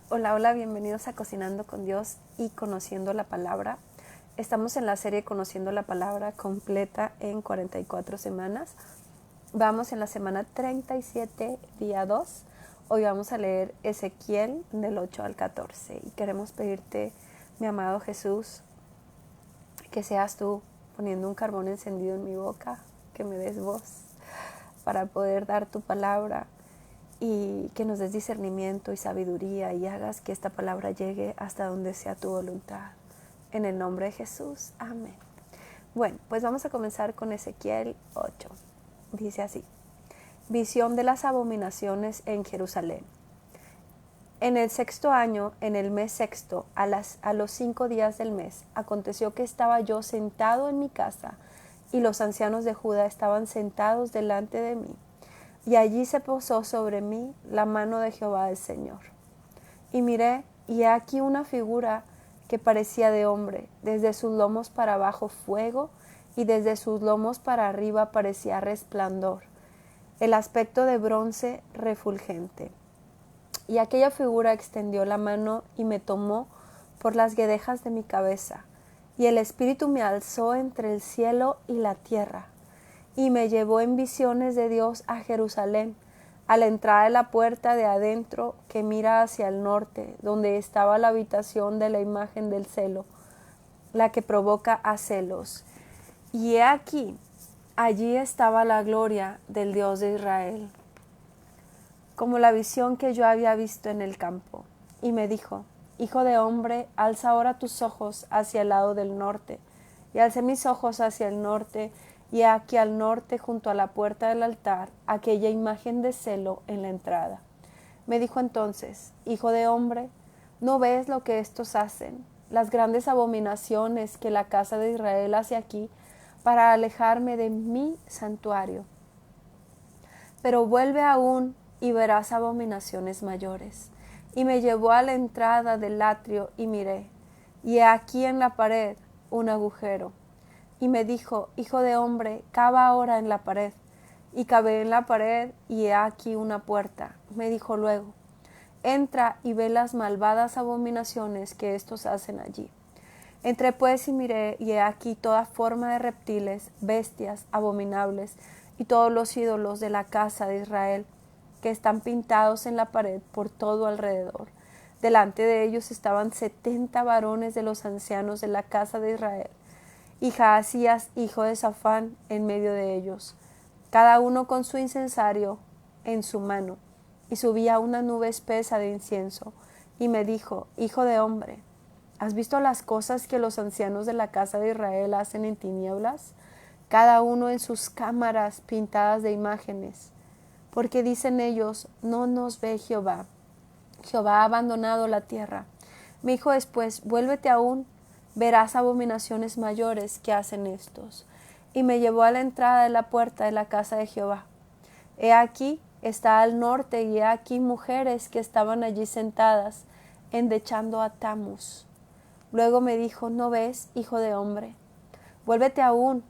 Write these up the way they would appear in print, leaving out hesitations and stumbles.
Hola, hola, bienvenidos a Cocinando con Dios y Conociendo la Palabra. Estamos en la serie Conociendo la Palabra completa en 44 semanas. Vamos en la semana 37, día 2. Hoy vamos a leer Ezequiel del 8 al 14 y queremos pedirte, mi amado Jesús, que seas tú poniendo un carbón encendido en mi boca, que me des voz para poder dar tu palabra y que nos des discernimiento y sabiduría y hagas que esta palabra llegue hasta donde sea tu voluntad. En el nombre de Jesús, amén. Bueno, pues vamos a comenzar con Ezequiel 8. Dice así: Visión de las abominaciones en Jerusalén. En el 6º año, en el mes sexto, a los 5 días del mes, aconteció que estaba yo sentado en mi casa, y los ancianos de Judá estaban sentados delante de mí. Y allí se posó sobre mí la mano de Jehová el Señor. Y miré, y he aquí una figura que parecía de hombre, desde sus lomos para abajo fuego, y desde sus lomos para arriba parecía resplandor, el aspecto de bronce refulgente. Y aquella figura extendió la mano y me tomó por las guedejas de mi cabeza, y el Espíritu me alzó entre el cielo y la tierra, y me llevó en visiones de Dios a Jerusalén, a la entrada de la puerta de adentro que mira hacia el norte, donde estaba la habitación de la imagen del celo, la que provoca a celos. Y he aquí, allí estaba la gloria del Dios de Israel, como la visión que yo había visto en el campo. Y me dijo: Hijo de hombre, alza ahora tus ojos hacia el lado del norte. Y alcé mis ojos hacia el norte, y aquí al norte, junto a la puerta del altar, aquella imagen de celo en la entrada. Me dijo entonces: Hijo de hombre, ¿no ves lo que estos hacen, las grandes abominaciones que la casa de Israel hace aquí, para alejarme de mi santuario? Pero vuelve aún y verás abominaciones mayores. Y me llevó a la entrada del atrio y miré, y he aquí en la pared un agujero. Y me dijo: Hijo de hombre, cava ahora en la pared. Y cavé en la pared, y he aquí una puerta. Me dijo luego: Entra y ve las malvadas abominaciones que estos hacen allí. Entré pues y miré, y he aquí toda forma de reptiles, bestias abominables, y todos los ídolos de la casa de Israel, que están pintados en la pared por todo alrededor. Delante de ellos estaban 70 varones de los ancianos de la casa de Israel, y Jaasías, hijo de Safán, en medio de ellos, cada uno con su incensario en su mano, y subía una nube espesa de incienso. Y me dijo: Hijo de hombre, ¿has visto las cosas que los ancianos de la casa de Israel hacen en tinieblas? Cada uno en sus cámaras pintadas de imágenes. Porque dicen ellos: no nos ve Jehová. Jehová ha abandonado la tierra. Me dijo después: vuélvete aún, verás abominaciones mayores que hacen estos. Y me llevó a la entrada de la puerta de la casa de Jehová. He aquí está al norte, y he aquí mujeres que estaban allí sentadas, endechando a Tamuz. Luego me dijo: ¿no ves, hijo de hombre? Vuélvete aún,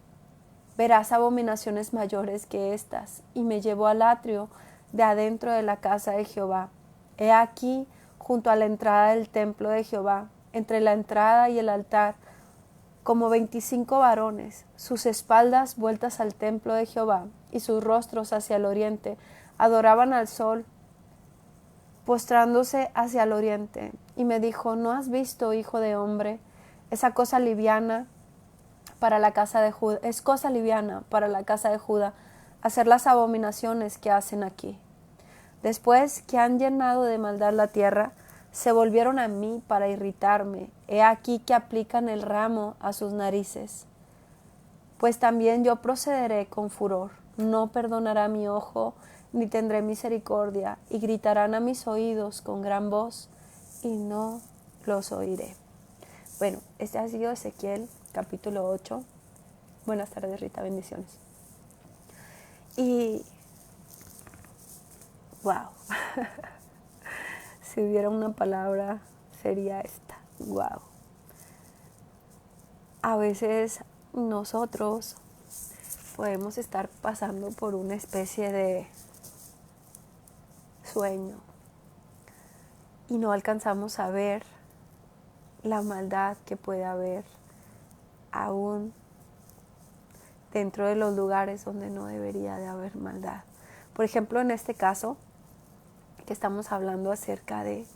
verás abominaciones mayores que estas. Y me llevó al atrio de adentro de la casa de Jehová. He aquí, junto a la entrada del templo de Jehová, entre la entrada y el altar, como 25 varones, sus espaldas vueltas al templo de Jehová y sus rostros hacia el oriente, adoraban al sol, postrándose hacia el oriente. Y me dijo: ¿no has visto, hijo de hombre, esa cosa liviana para la casa de Judá? Es cosa liviana para la casa de Judá hacer las abominaciones que hacen aquí. Después que han llenado de maldad la tierra, se volvieron a mí para irritarme. He aquí que aplican el ramo a sus narices. Pues también yo procederé con furor. No perdonará mi ojo, ni tendré misericordia, y gritarán a mis oídos con gran voz, y no los oiré. Bueno, este ha sido Ezequiel, capítulo 8. Buenas tardes, Rita, bendiciones. Y, wow, si hubiera una palabra, sería esta: wow. A veces nosotros podemos estar pasando por una especie de sueño, y no alcanzamos a ver la maldad que puede haber aún dentro de los lugares donde no debería de haber maldad. Por ejemplo, en este caso que estamos hablando acerca de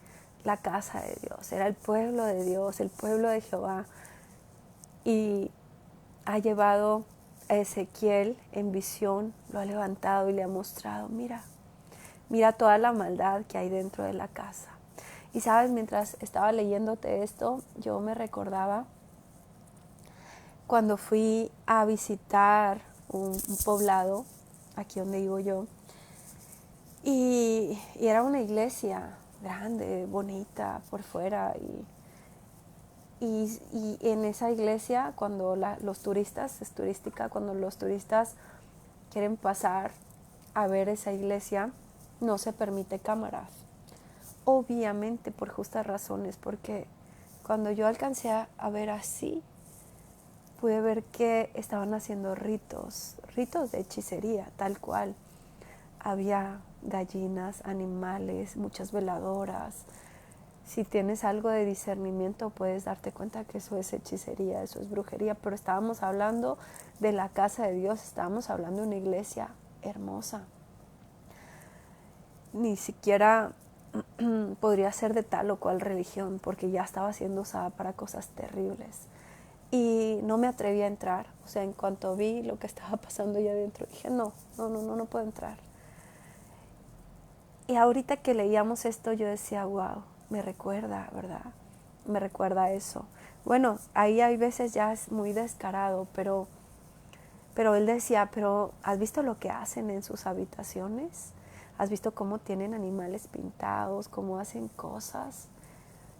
la casa de Dios, era el pueblo de Dios, el pueblo de Jehová, y ha llevado a Ezequiel en visión, lo ha levantado y le ha mostrado, mira toda la maldad que hay dentro de la casa. Y sabes, mientras estaba leyéndote esto, yo me recordaba cuando fui a visitar un poblado, aquí donde vivo yo, y era una iglesia grande, bonita por fuera, y en esa iglesia, cuando los turistas, es turística, cuando los turistas quieren pasar a ver esa iglesia, no se permite cámaras. Obviamente por justas razones, porque cuando yo alcancé a ver así, pude ver que estaban haciendo ritos de hechicería, tal cual. Había gallinas, animales, muchas veladoras. Si tienes algo de discernimiento, puedes darte cuenta que eso es hechicería, eso es brujería. Pero estábamos hablando de la casa de Dios, estábamos hablando de una iglesia hermosa. Ni siquiera podría ser de tal o cual religión, porque ya estaba siendo usada para cosas terribles. Y no me atreví a entrar. O sea, en cuanto vi lo que estaba pasando allá adentro, dije, no puedo entrar. Y ahorita que leíamos esto, yo decía, wow, me recuerda, ¿verdad? Me recuerda eso. Bueno, ahí hay veces ya es muy descarado, pero él decía, pero ¿has visto lo que hacen en sus habitaciones? ¿Has visto cómo tienen animales pintados, cómo hacen cosas?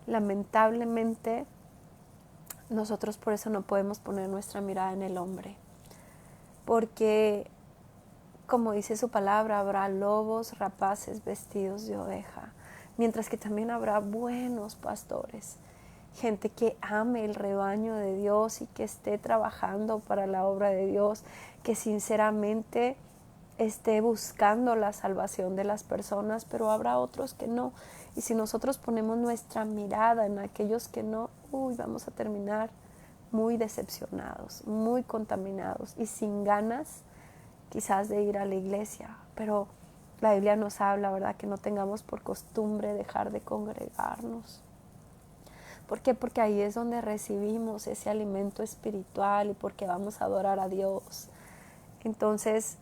Lamentablemente, nosotros por eso no podemos poner nuestra mirada en el hombre, porque como dice su palabra, habrá lobos rapaces vestidos de oveja, mientras que también habrá buenos pastores, gente que ame el rebaño de Dios y que esté trabajando para la obra de Dios, que sinceramente esté buscando la salvación de las personas, pero habrá otros que no. Y si nosotros ponemos nuestra mirada en aquellos que no, vamos a terminar muy decepcionados, muy contaminados y sin ganas quizás de ir a la iglesia. Pero la Biblia nos habla, ¿verdad?, que no tengamos por costumbre dejar de congregarnos. ¿Por qué? Porque ahí es donde recibimos ese alimento espiritual y porque vamos a adorar a Dios. Entonces,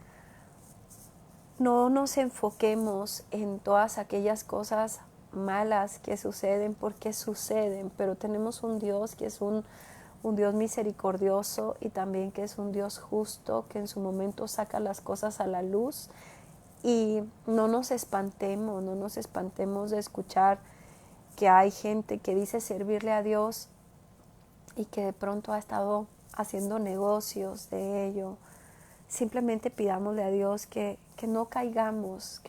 no nos enfoquemos en todas aquellas cosas malas que suceden porque suceden, pero tenemos un Dios que es un Dios misericordioso y también que es un Dios justo, que en su momento saca las cosas a la luz. Y no nos espantemos de escuchar que hay gente que dice servirle a Dios y que de pronto ha estado haciendo negocios de ello. Simplemente pidámosle a Dios que no caigamos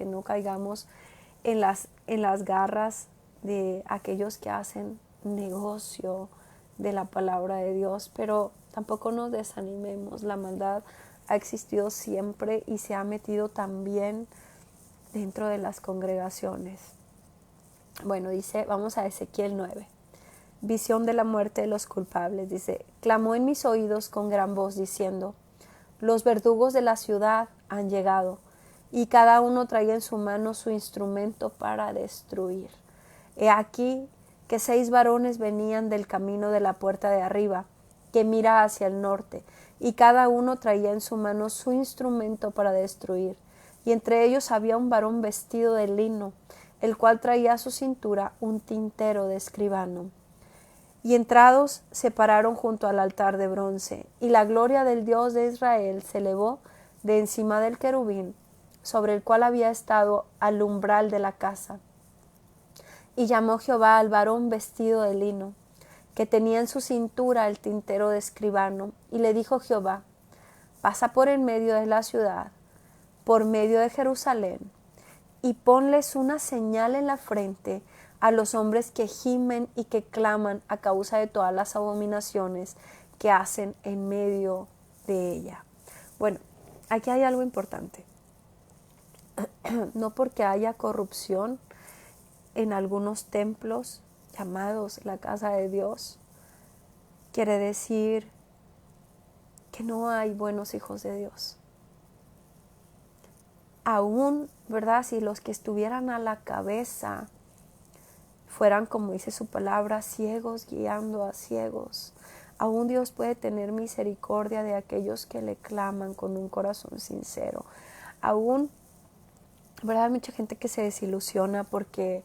en las garras de aquellos que hacen negocio de la palabra de Dios, pero tampoco nos desanimemos. La maldad ha existido siempre y se ha metido también dentro de las congregaciones. Bueno, dice, vamos a Ezequiel 9. Visión de la muerte de los culpables. Dice, clamó en mis oídos con gran voz diciendo, los verdugos de la ciudad han llegado, y cada uno traía en su mano su instrumento para destruir. He aquí que 6 varones venían del camino de la puerta de arriba, que mira hacia el norte, y cada uno traía en su mano su instrumento para destruir. Y entre ellos había un varón vestido de lino, el cual traía a su cintura un tintero de escribano. Y entrados se pararon junto al altar de bronce, y la gloria del Dios de Israel se elevó de encima del querubín, sobre el cual había estado al umbral de la casa. Y llamó Jehová al varón vestido de lino, que tenía en su cintura el tintero de escribano, y le dijo Jehová, pasa por en medio de la ciudad, por medio de Jerusalén, y ponles una señal en la frente a los hombres que gimen y que claman a causa de todas las abominaciones que hacen en medio de ella. Bueno, aquí hay algo importante. No porque haya corrupción en algunos templos llamados la casa de Dios, quiere decir que no hay buenos hijos de Dios. Aún, ¿verdad? Si los que estuvieran a la cabeza fueran, como dice su palabra, ciegos guiando a ciegos, aún Dios puede tener misericordia de aquellos que le claman con un corazón sincero. Aún, ¿verdad? Hay mucha gente que se desilusiona porque,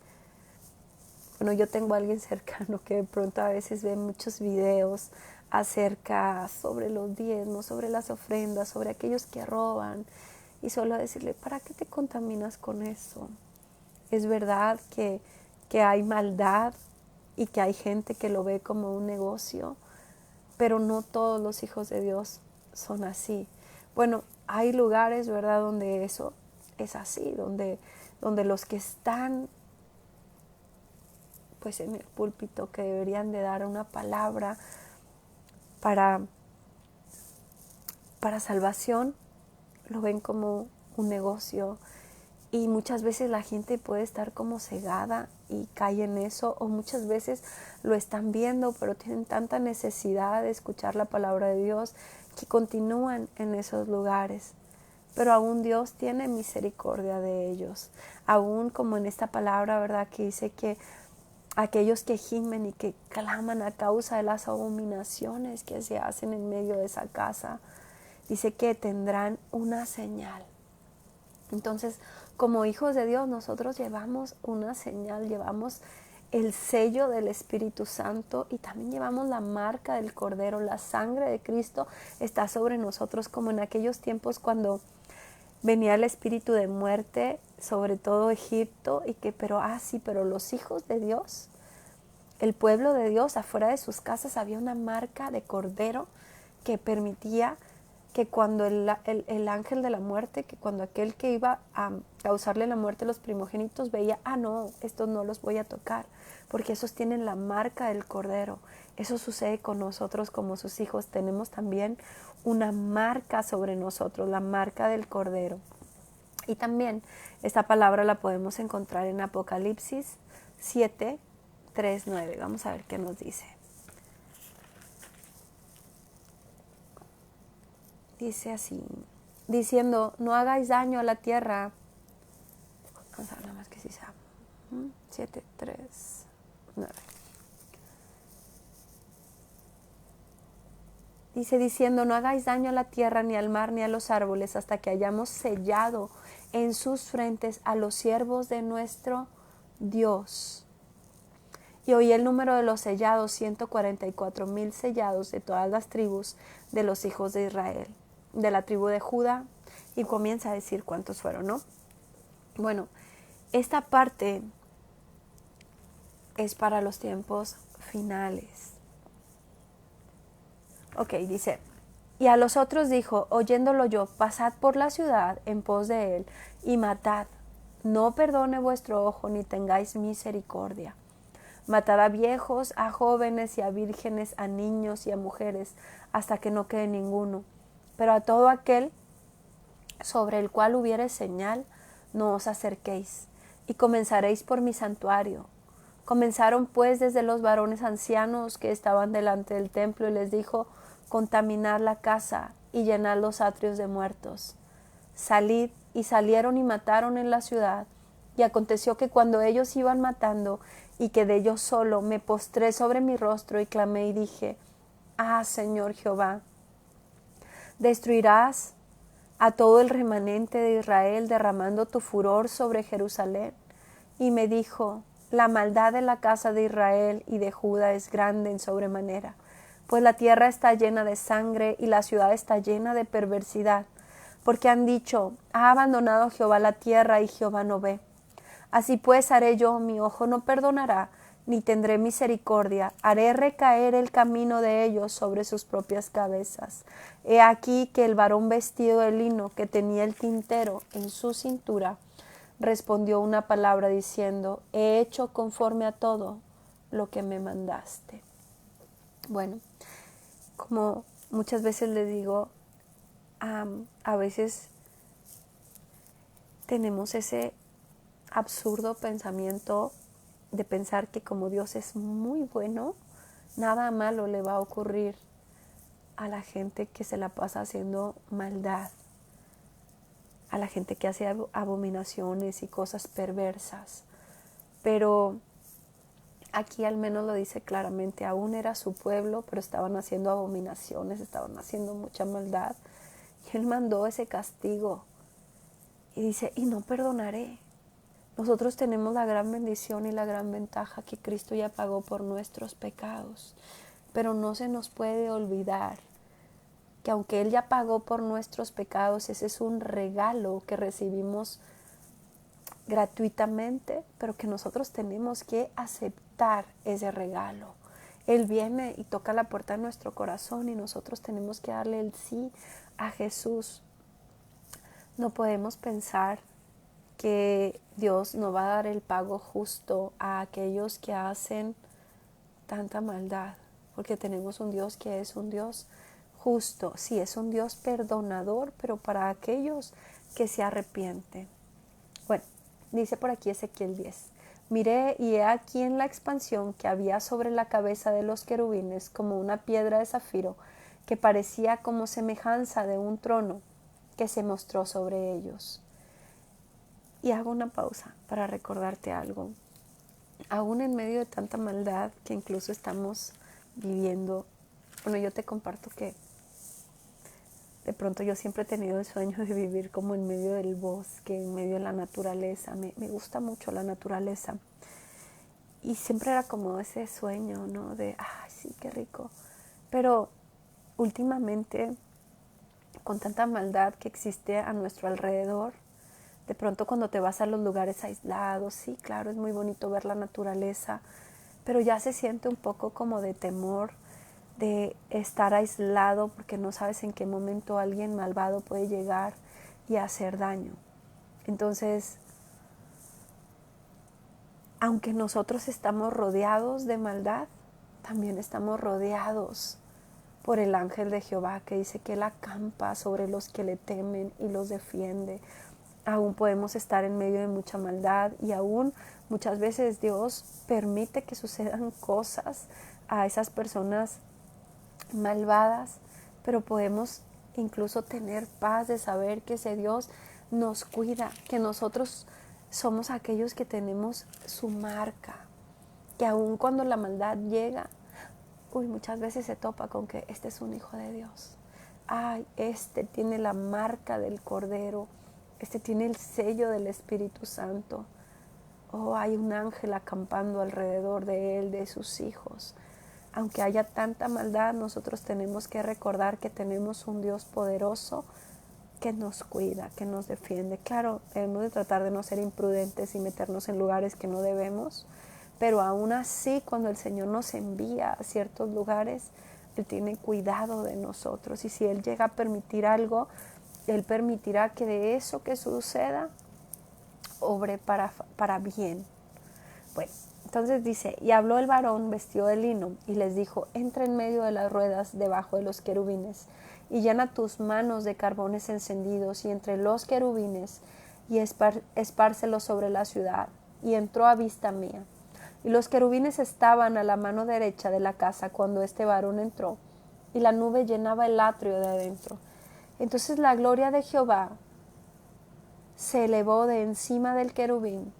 bueno, yo tengo a alguien cercano que de pronto a veces ve muchos videos acerca sobre los diezmos, sobre las ofrendas, sobre aquellos que roban, y solo decirle, ¿para qué te contaminas con eso? Es verdad que hay maldad y que hay gente que lo ve como un negocio, pero no todos los hijos de Dios son así. Bueno, hay lugares, ¿verdad?, donde eso es así, donde los que están pues en el púlpito, que deberían de dar una palabra para salvación, lo ven como un negocio, y muchas veces la gente puede estar como cegada y cae en eso, o muchas veces lo están viendo pero tienen tanta necesidad de escuchar la palabra de Dios que continúan en esos lugares. Pero aún Dios tiene misericordia de ellos, aún como en esta palabra, ¿verdad?, que dice que aquellos que gimen y que claman a causa de las abominaciones que se hacen en medio de esa casa, dice que tendrán una señal. Entonces, como hijos de Dios, nosotros llevamos una señal, llevamos el sello del Espíritu Santo y también llevamos la marca del Cordero. La sangre de Cristo está sobre nosotros, como en aquellos tiempos cuando venía el espíritu de muerte sobre todo Egipto, y que pero los hijos de Dios, el pueblo de Dios, afuera de sus casas había una marca de Cordero que permitía que cuando el ángel de la muerte, que cuando aquel que iba a causarle la muerte a los primogénitos veía, no, estos no los voy a tocar, porque esos tienen la marca del Cordero. Eso sucede con nosotros como sus hijos. Tenemos también una marca sobre nosotros, la marca del Cordero. Y también esta palabra la podemos encontrar en Apocalipsis 7, 3, 9. Vamos a ver qué nos dice. Dice así, diciendo, no hagáis daño a la tierra. Vamos a ver nada más que si sea. 7, 3, 9. Dice diciendo, no hagáis daño a la tierra, ni al mar, ni a los árboles, hasta que hayamos sellado en sus frentes a los siervos de nuestro Dios. Y oí el número de los sellados, 144,000 sellados de todas las tribus de los hijos de Israel, de la tribu de Judá, y comienza a decir cuántos fueron, ¿no? Bueno, esta parte es para los tiempos finales. Ok, dice, y a los otros dijo, oyéndolo yo, pasad por la ciudad en pos de él y matad, no perdone vuestro ojo ni tengáis misericordia. Matad a viejos, a jóvenes y a vírgenes, a niños y a mujeres, hasta que no quede ninguno. Pero a todo aquel sobre el cual hubiere señal, no os acerquéis, y comenzaréis por mi santuario. Comenzaron pues desde los varones ancianos que estaban delante del templo, y les dijo, contaminad la casa y llenad los atrios de muertos. Salid, y salieron y mataron en la ciudad. Y aconteció que cuando ellos iban matando, y quedé yo solo, me postré sobre mi rostro y clamé y dije, Señor Jehová, destruirás a todo el remanente de Israel, derramando tu furor sobre Jerusalén. Y me dijo, la maldad de la casa de Israel y de Judá es grande en sobremanera, pues la tierra está llena de sangre y la ciudad está llena de perversidad, porque han dicho, ha abandonado Jehová la tierra y Jehová no ve. Así pues haré yo, mi ojo no perdonará, ni tendré misericordia, haré recaer el camino de ellos sobre sus propias cabezas. He aquí que el varón vestido de lino, que tenía el tintero en su cintura, respondió una palabra diciendo, he hecho conforme a todo lo que me mandaste. Bueno, como muchas veces les digo, a veces tenemos ese absurdo pensamiento de pensar que como Dios es muy bueno, nada malo le va a ocurrir a la gente que se la pasa haciendo maldad, a la gente que hace abominaciones y cosas perversas. Pero aquí al menos lo dice claramente, aún era su pueblo, pero estaban haciendo abominaciones, estaban haciendo mucha maldad. Y Él mandó ese castigo. Y dice, y no perdonaré. Nosotros tenemos la gran bendición y la gran ventaja que Cristo ya pagó por nuestros pecados. Pero no se nos puede olvidar que aunque Él ya pagó por nuestros pecados, ese es un regalo que recibimos gratuitamente, pero que nosotros tenemos que aceptar ese regalo. Él viene y toca la puerta de nuestro corazón y nosotros tenemos que darle el sí a Jesús. No podemos pensar que Dios no va a dar el pago justo a aquellos que hacen tanta maldad, porque tenemos un Dios que es un Dios justo. Sí, es un Dios perdonador, pero para aquellos que se arrepienten. Bueno, dice por aquí Ezequiel 10. Miré y he aquí en la expansión que había sobre la cabeza de los querubines como una piedra de zafiro que parecía como semejanza de un trono que se mostró sobre ellos. Y hago una pausa para recordarte algo. Aún en medio de tanta maldad que incluso estamos viviendo, bueno, yo te comparto que de pronto yo siempre he tenido el sueño de vivir como en medio del bosque, en medio de la naturaleza. Me gusta mucho la naturaleza. Y siempre era como ese sueño, ¿no? De, ay, sí, qué rico. Pero últimamente, con tanta maldad que existe a nuestro alrededor, de pronto cuando te vas a los lugares aislados, sí, claro, es muy bonito ver la naturaleza, pero ya se siente un poco como de temor, de estar aislado porque no sabes en qué momento alguien malvado puede llegar y hacer daño. Entonces, aunque nosotros estamos rodeados de maldad, también estamos rodeados por el ángel de Jehová que dice que Él acampa sobre los que le temen y los defiende. Aún podemos estar en medio de mucha maldad y aún muchas veces Dios permite que sucedan cosas a esas personas malvadas, pero podemos incluso tener paz de saber que ese Dios nos cuida, que nosotros somos aquellos que tenemos su marca, que aun cuando la maldad llega, muchas veces se topa con que este es un hijo de Dios. Ay, este tiene la marca del Cordero, este tiene el sello del Espíritu Santo. Oh, hay un ángel acampando alrededor de él, de sus hijos. Aunque haya tanta maldad, nosotros tenemos que recordar que tenemos un Dios poderoso que nos cuida, que nos defiende. Claro, debemos de tratar de no ser imprudentes y meternos en lugares que no debemos, pero aún así, cuando el Señor nos envía a ciertos lugares, Él tiene cuidado de nosotros. Y si Él llega a permitir algo, Él permitirá que de eso que suceda, obre para bien. Bueno, entonces dice, y habló el varón vestido de lino y les dijo, entra en medio de las ruedas debajo de los querubines y llena tus manos de carbones encendidos y entre los querubines y espárcelos sobre la ciudad. Y entró a vista mía. Y los querubines estaban a la mano derecha de la casa cuando este varón entró, y la nube llenaba el atrio de adentro. Entonces la gloria de Jehová se elevó de encima del querubín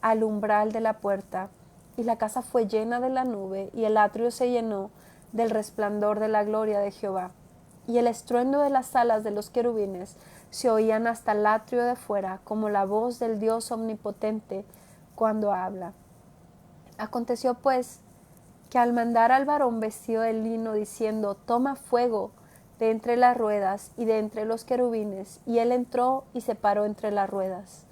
al umbral de la puerta, y la casa fue llena de la nube, y el atrio se llenó del resplandor de la gloria de Jehová. Y el estruendo de las alas de los querubines se oían hasta el atrio de fuera, como la voz del Dios omnipotente cuando habla. Aconteció pues que al mandar al varón vestido de lino diciendo, toma fuego de entre las ruedas y de entre los querubines, y él entró y se paró entre las ruedas.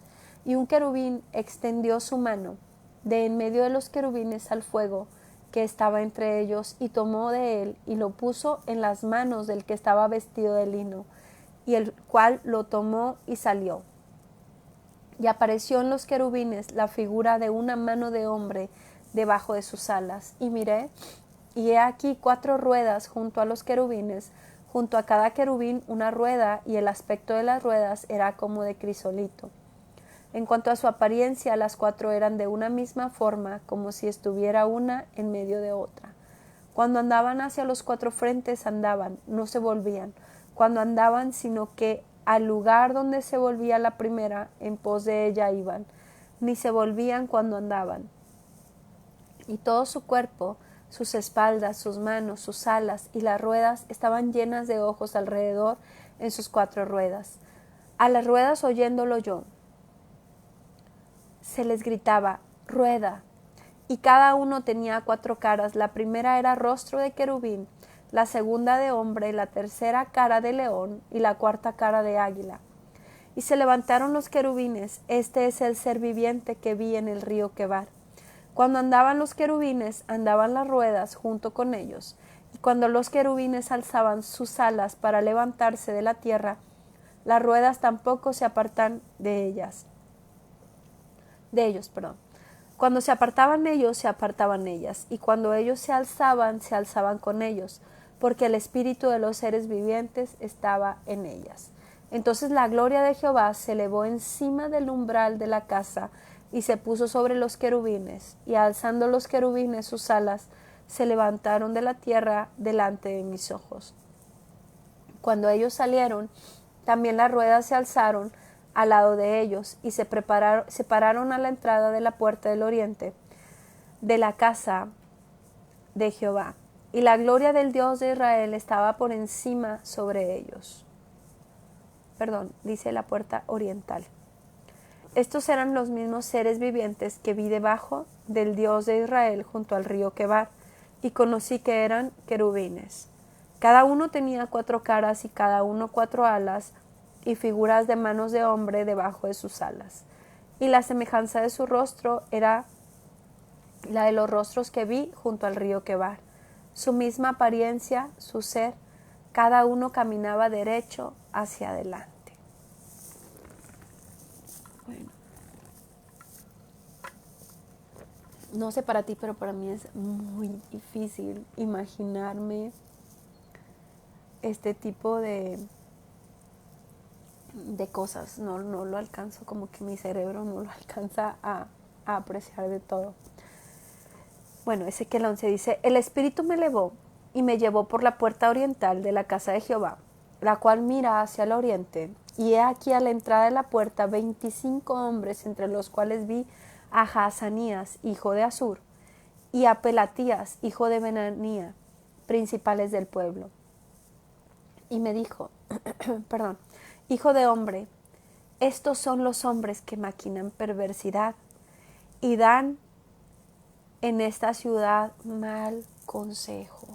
Y un querubín extendió su mano de en medio de los querubines al fuego que estaba entre ellos, y tomó de él y lo puso en las manos del que estaba vestido de lino, y el cual lo tomó y salió. Y apareció en los querubines la figura de una mano de hombre debajo de sus alas. Y miré, y he aquí 4 ruedas junto a los querubines, junto a cada querubín una rueda, y el aspecto de las ruedas era como de crisolito. En cuanto a su apariencia, las 4 eran de una misma forma, como si estuviera una en medio de otra. Cuando andaban hacia los 4 frentes andaban, no se volvían. Cuando andaban, sino que al lugar donde se volvía la primera, en pos de ella iban, ni se volvían cuando andaban. Y todo su cuerpo, sus espaldas, sus manos, sus alas y las ruedas estaban llenas de ojos alrededor en sus 4 ruedas. A las ruedas oyéndolo yo, se les gritaba, rueda, y cada uno tenía 4 caras. La primera era rostro de querubín, la segunda de hombre, la tercera cara de león y la cuarta cara de águila. Y se levantaron los querubines. Este es el ser viviente que vi en el río Quebar. Cuando andaban los querubines, andaban las ruedas junto con ellos. Y cuando los querubines alzaban sus alas para levantarse de la tierra, las ruedas tampoco se apartan de ellos. Cuando se apartaban ellos, se apartaban ellas, y cuando ellos se alzaban con ellos, porque el espíritu de los seres vivientes estaba en ellas. Entonces la gloria de Jehová se elevó encima del umbral de la casa, y se puso sobre los querubines, y alzando los querubines sus alas, se levantaron de la tierra delante de mis ojos. Cuando ellos salieron, también las ruedas se alzaron al lado de ellos, y se pararon a la entrada de la puerta del oriente de la casa de Jehová, y la gloria del Dios de Israel estaba por encima sobre ellos. Dice la puerta oriental. Estos eran los mismos seres vivientes que vi debajo del Dios de Israel junto al río Quebar, y conocí que eran querubines. Cada uno tenía 4 caras y cada uno 4 alas, y figuras de manos de hombre debajo de sus alas. Y la semejanza de su rostro era la de los rostros que vi junto al río Quebar. Su misma apariencia, su ser, cada uno caminaba derecho hacia adelante. Bueno, no sé para ti, pero para mí es muy difícil imaginarme este tipo de cosas. No lo alcanzo, como que mi cerebro no lo alcanza a apreciar de todo. Bueno, Ezequiel 11 dice, el Espíritu me elevó y me llevó por la puerta oriental de la casa de Jehová, la cual mira hacia el oriente, y he aquí a la entrada de la puerta 25 hombres, entre los cuales vi a Jaazanías, hijo de Azur, y a Pelatías, hijo de Benanía, principales del pueblo. Y me dijo, hijo de hombre, estos son los hombres que maquinan perversidad y dan en esta ciudad mal consejo,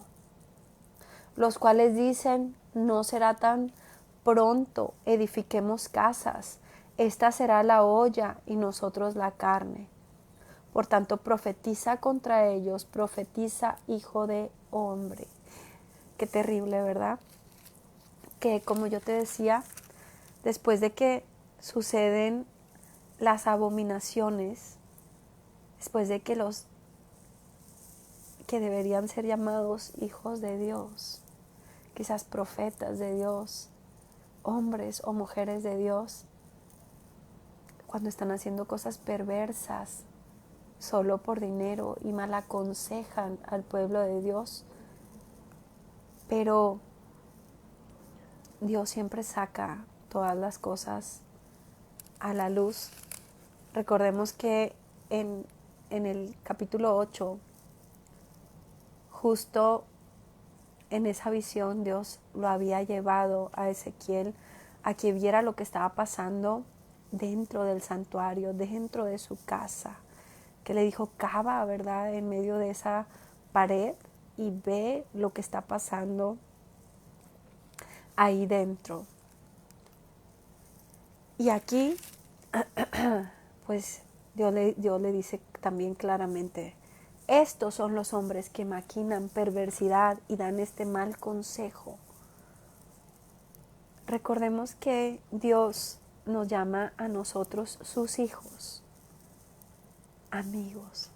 los cuales dicen, no será tan pronto, edifiquemos casas, esta será la olla y nosotros la carne. Por tanto, profetiza contra ellos, profetiza, hijo de hombre. Qué terrible, ¿verdad? Que como yo te decía, después de que suceden las abominaciones, después de que los que deberían ser llamados hijos de Dios, quizás profetas de Dios, hombres o mujeres de Dios, cuando están haciendo cosas perversas solo por dinero y mal aconsejan al pueblo de Dios, pero Dios siempre saca todas las cosas a la luz. Recordemos que en el capítulo 8, justo en esa visión, Dios lo había llevado a Ezequiel a que viera lo que estaba pasando dentro del santuario, dentro de su casa, que le dijo, cava, ¿verdad?, en medio de esa pared y ve lo que está pasando ahí dentro. Y aquí, pues Dios le dice también claramente, estos son los hombres que maquinan perversidad y dan este mal consejo. Recordemos que Dios nos llama a nosotros sus hijos, amigos.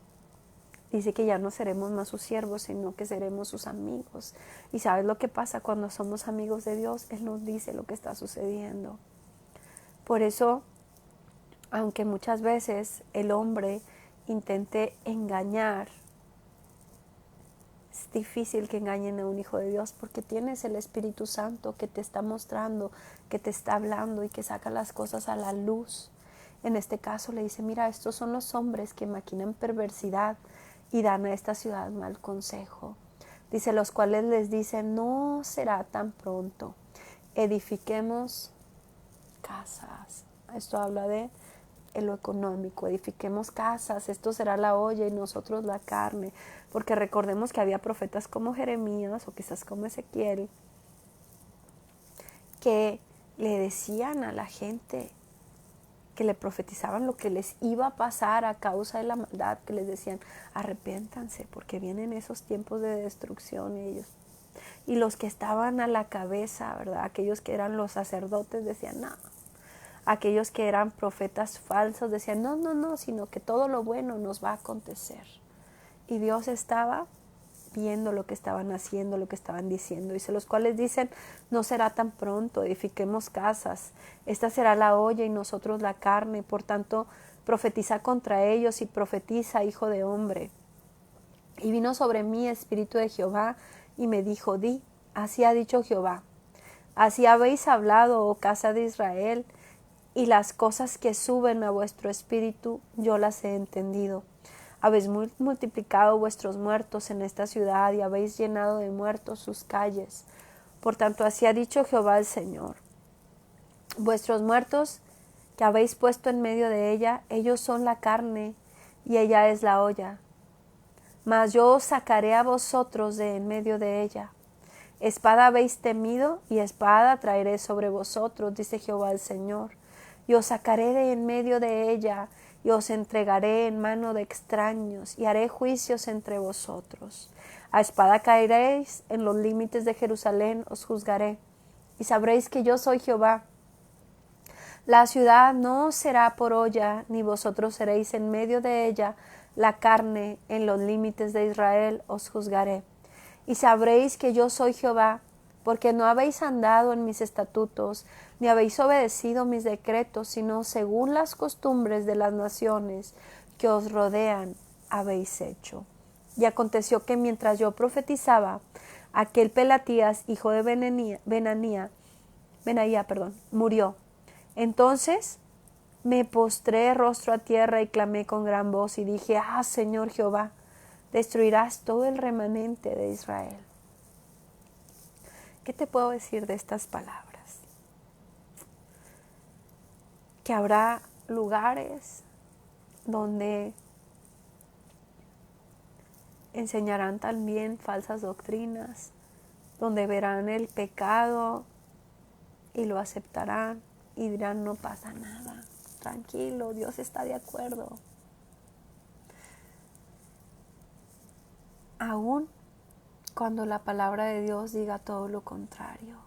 Dice que ya no seremos más sus siervos, sino que seremos sus amigos. ¿Y sabes lo que pasa cuando somos amigos de Dios? Él nos dice lo que está sucediendo. Por eso aunque muchas veces el hombre intente engañar, es difícil que engañen a un hijo de Dios porque tienes el Espíritu Santo que te está mostrando, que te está hablando y que saca las cosas a la luz. En este caso le dice, mira, estos son los hombres que maquinan perversidad y dan a esta ciudad mal consejo. Dice, los cuales les dicen, no será tan pronto, edifiquemos casas. Esto habla de lo económico, edifiquemos casas, esto será la olla y nosotros la carne, porque recordemos que había profetas como Jeremías o quizás como Ezequiel que le decían a la gente, que le profetizaban lo que les iba a pasar a causa de la maldad, que les decían, arrepiéntanse porque vienen esos tiempos de destrucción ellos. Y los que estaban a la cabeza, ¿verdad? Aquellos que eran los sacerdotes decían, no. Aquellos que eran profetas falsos decían, no, no, no, sino que todo lo bueno nos va a acontecer. Y Dios estaba viendo lo que estaban haciendo, lo que estaban diciendo. Dice, los cuales dicen, no será tan pronto, edifiquemos casas. Esta será la olla y nosotros la carne. Por tanto, profetiza contra ellos y profetiza, hijo de hombre. Y vino sobre mí espíritu de Jehová y me dijo, di, así ha dicho Jehová. Así habéis hablado, oh casa de Israel, y las cosas que suben a vuestro espíritu, yo las he entendido. Habéis multiplicado vuestros muertos en esta ciudad y habéis llenado de muertos sus calles. Por tanto, así ha dicho Jehová el Señor. Vuestros muertos que habéis puesto en medio de ella, ellos son la carne y ella es la olla. Mas yo os sacaré a vosotros de en medio de ella. Espada habéis temido y espada traeré sobre vosotros, dice Jehová el Señor. Y os sacaré de en medio de ella, y os entregaré en mano de extraños, y haré juicios entre vosotros. A espada caeréis, en los límites de Jerusalén os juzgaré, y sabréis que yo soy Jehová. La ciudad no será por olla, ni vosotros seréis en medio de ella, la carne, en los límites de Israel os juzgaré. Y sabréis que yo soy Jehová, porque no habéis andado en mis estatutos, ni habéis obedecido mis decretos, sino según las costumbres de las naciones que os rodean habéis hecho. Y aconteció que mientras yo profetizaba, aquel Pelatías, hijo de Benaía, murió. Entonces me postré rostro a tierra y clamé con gran voz y dije, Señor Jehová, destruirás todo el remanente de Israel. ¿Qué te puedo decir de estas palabras? Que habrá lugares donde enseñarán también falsas doctrinas, donde verán el pecado y lo aceptarán y dirán no pasa nada, tranquilo, Dios está de acuerdo. Aún cuando la palabra de Dios diga todo lo contrario,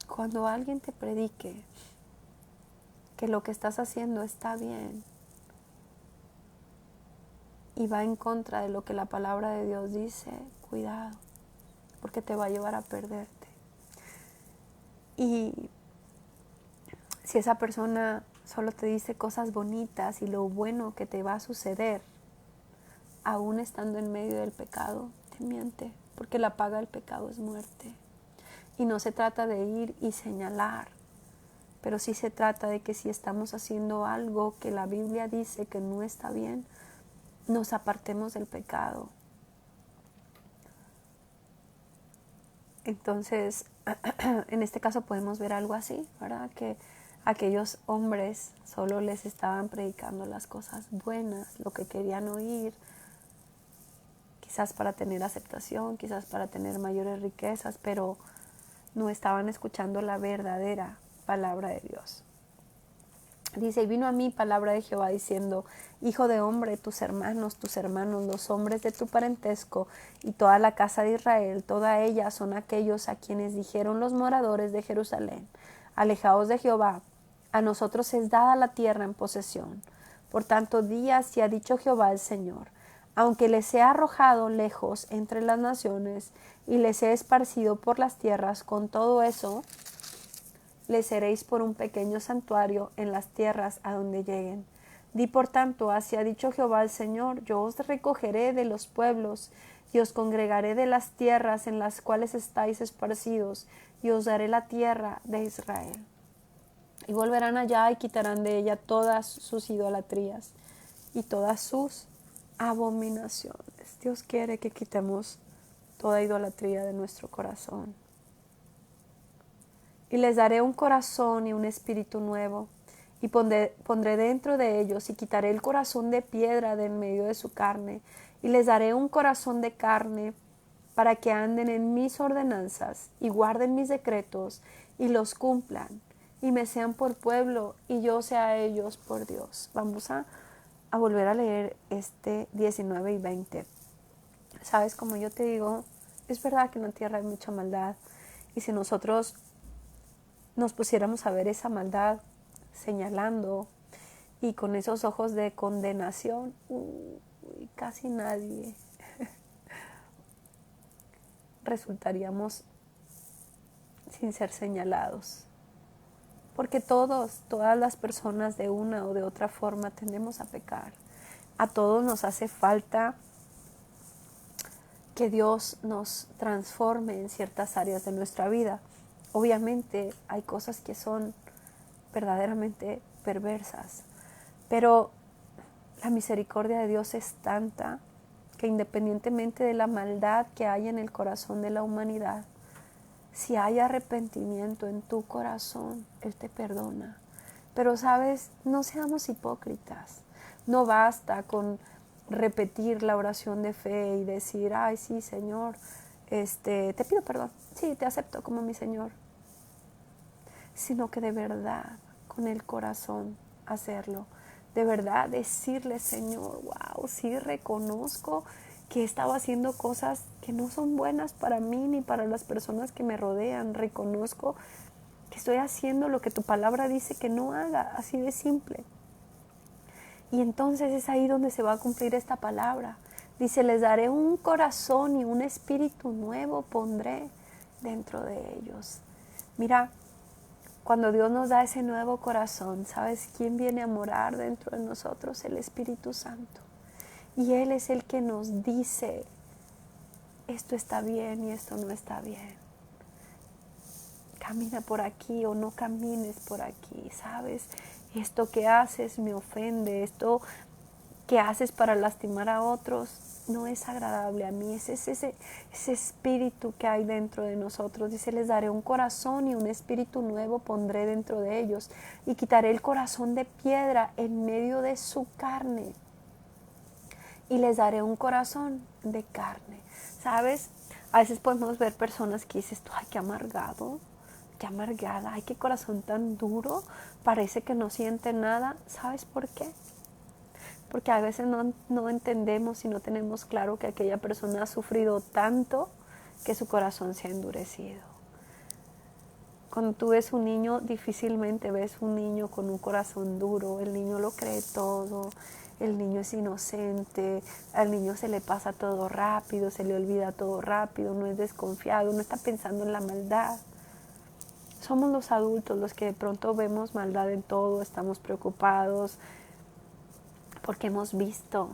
cuando alguien te predique que lo que estás haciendo está bien y va en contra de lo que la palabra de Dios dice, cuidado, porque te va a llevar a perderte. Y si esa persona solo te dice cosas bonitas y lo bueno que te va a suceder, aún estando en medio del pecado, te miente, porque la paga del pecado es muerte. Y no se trata de ir y señalar, pero sí se trata de que si estamos haciendo algo que la Biblia dice que no está bien, nos apartemos del pecado. Entonces, en este caso podemos ver algo así, ¿verdad? Que aquellos hombres solo les estaban predicando las cosas buenas, lo que querían oír, quizás para tener aceptación, quizás para tener mayores riquezas, pero no estaban escuchando la verdadera palabra de Dios. Dice, y vino a mí palabra de Jehová diciendo, hijo de hombre, tus hermanos, los hombres de tu parentesco y toda la casa de Israel, toda ella son aquellos a quienes dijeron los moradores de Jerusalén, alejaos de Jehová, a nosotros es dada la tierra en posesión. Por tanto, di así ha dicho Jehová el Señor, aunque les he arrojado lejos entre las naciones y les he esparcido por las tierras, con todo eso les seréis por un pequeño santuario en las tierras a donde lleguen. Di por tanto, así ha dicho Jehová el Señor, yo os recogeré de los pueblos y os congregaré de las tierras en las cuales estáis esparcidos y os daré la tierra de Israel. Y volverán allá y quitarán de ella todas sus idolatrías y todas sus abominaciones. Dios quiere que quitemos toda idolatría de nuestro corazón. Y les daré un corazón y un espíritu nuevo, y pondré dentro de ellos, y quitaré el corazón de piedra de en medio de su carne, y les daré un corazón de carne, para que anden en mis ordenanzas, y guarden mis decretos, y los cumplan, y me sean por pueblo, y yo sea a ellos por Dios. Vamos a volver a leer 19 y 20. Sabes, como yo te digo, es verdad que en la tierra hay mucha maldad, y si nosotros nos pusiéramos a ver esa maldad señalando y con esos ojos de condenación, casi nadie resultaríamos sin ser señalados. Porque todas las personas de una o de otra forma tendemos a pecar. A todos nos hace falta que Dios nos transforme en ciertas áreas de nuestra vida. Obviamente hay cosas que son verdaderamente perversas, pero la misericordia de Dios es tanta que independientemente de la maldad que hay en el corazón de la humanidad, si hay arrepentimiento en tu corazón, Él te perdona. Pero sabes, no seamos hipócritas. No basta con repetir la oración de fe y decir, ay sí Señor, te pido perdón, sí, te acepto como mi Señor. Sino que de verdad, con el corazón, hacerlo. De verdad, decirle, Señor, wow, sí reconozco que he estado haciendo cosas que no son buenas para mí ni para las personas que me rodean. Reconozco que estoy haciendo lo que tu palabra dice que no haga, así de simple. Y entonces es ahí donde se va a cumplir esta palabra. Dice, les daré un corazón y un espíritu nuevo pondré dentro de ellos. Mira, cuando Dios nos da ese nuevo corazón, ¿sabes quién viene a morar dentro de nosotros? El Espíritu Santo. Y Él es el que nos dice, esto está bien y esto no está bien. Camina por aquí o no camines por aquí, ¿sabes? Esto que haces me ofende, esto que haces para lastimar a otros no es agradable a mí. Es ese espíritu que hay dentro de nosotros. Dice, les daré un corazón y un espíritu nuevo pondré dentro de ellos y quitaré el corazón de piedra en medio de su carne y les daré un corazón de carne. ¿Sabes? A veces podemos ver personas que dices, ay, qué amargado, qué amargada, ay, qué corazón tan duro, parece que no siente nada. ¿Sabes por qué? Porque a veces no entendemos y no tenemos claro que aquella persona ha sufrido tanto que su corazón se ha endurecido. Cuando tú ves un niño, difícilmente ves un niño con un corazón duro. El niño lo cree todo, el niño es inocente, al niño se le pasa todo rápido, se le olvida todo rápido, no es desconfiado, no está pensando en la maldad. Somos los adultos los que de pronto vemos maldad en todo, estamos preocupados, porque hemos visto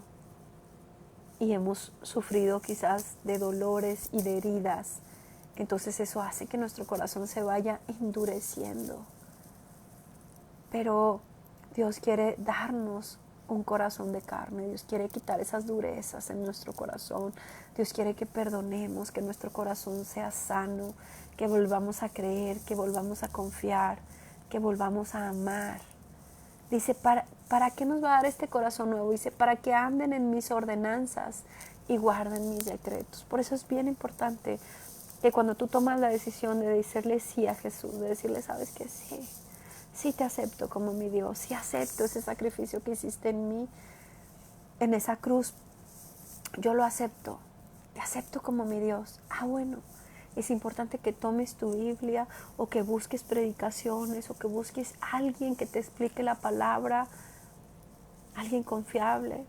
y hemos sufrido quizás de dolores y de heridas. Entonces eso hace que nuestro corazón se vaya endureciendo. Pero Dios quiere darnos un corazón de carne. Dios quiere quitar esas durezas en nuestro corazón. Dios quiere que perdonemos, que nuestro corazón sea sano, que volvamos a creer, que volvamos a confiar, que volvamos a amar. Dice, ¿para qué nos va a dar este corazón nuevo? Dice, para que anden en mis ordenanzas y guarden mis decretos. Por eso es bien importante que cuando tú tomas la decisión de decirle sí a Jesús, de decirle, ¿sabes qué? Sí te acepto como mi Dios, sí acepto ese sacrificio que hiciste en mí, en esa cruz, yo lo acepto, te acepto como mi Dios. Bueno, es importante que tomes tu Biblia o que busques predicaciones o que busques a alguien que te explique la palabra, alguien confiable,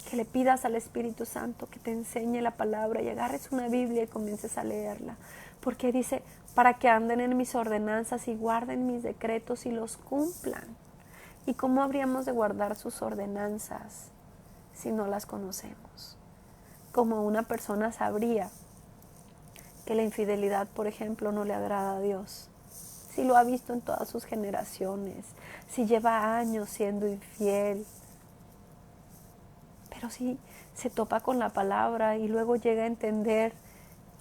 que le pidas al Espíritu Santo que te enseñe la palabra y agarres una Biblia y comiences a leerla. Porque dice, para que anden en mis ordenanzas y guarden mis decretos y los cumplan. ¿Y cómo habríamos de guardar sus ordenanzas si no las conocemos? Como una persona sabría que la infidelidad, por ejemplo, no le agrada a Dios, si lo ha visto en todas sus generaciones, si lleva años siendo infiel, pero si se topa con la palabra y luego llega a entender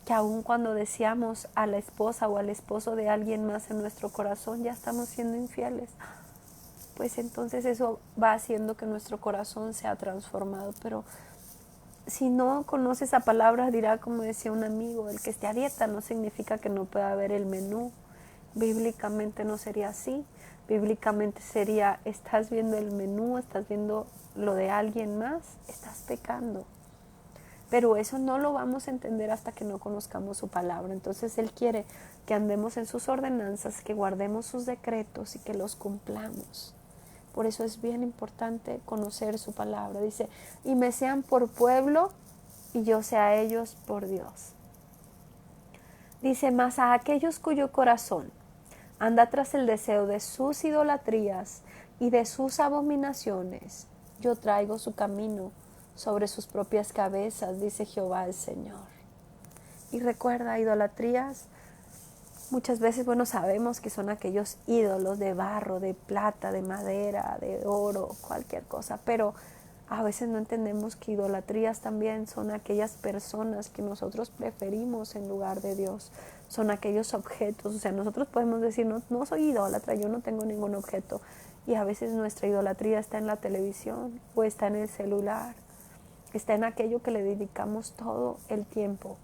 que aun cuando deseamos a la esposa o al esposo de alguien más en nuestro corazón, ya estamos siendo infieles, pues entonces eso va haciendo que nuestro corazón sea transformado. Pero si no conoce esa palabra, dirá, como decía un amigo, el que esté a dieta no significa que no pueda haber el menú. Bíblicamente no sería así. Bíblicamente sería, estás viendo el menú, estás viendo lo de alguien más, estás pecando. Pero eso no lo vamos a entender hasta que no conozcamos su palabra. Entonces Él quiere que andemos en sus ordenanzas, que guardemos sus decretos y que los cumplamos. Por eso es bien importante conocer su palabra. Dice, y me sean por pueblo y yo sea ellos por Dios. Dice, mas a aquellos cuyo corazón anda tras el deseo de sus idolatrías y de sus abominaciones, yo traigo su camino sobre sus propias cabezas, dice Jehová el Señor. Y recuerda, idolatrías, muchas veces, sabemos que son aquellos ídolos de barro, de plata, de madera, de oro, cualquier cosa, pero a veces no entendemos que idolatrías también son aquellas personas que nosotros preferimos en lugar de Dios, son aquellos objetos. O sea, nosotros podemos decir, no soy idólatra, yo no tengo ningún objeto, y a veces nuestra idolatría está en la televisión o está en el celular, está en aquello que le dedicamos todo el tiempo.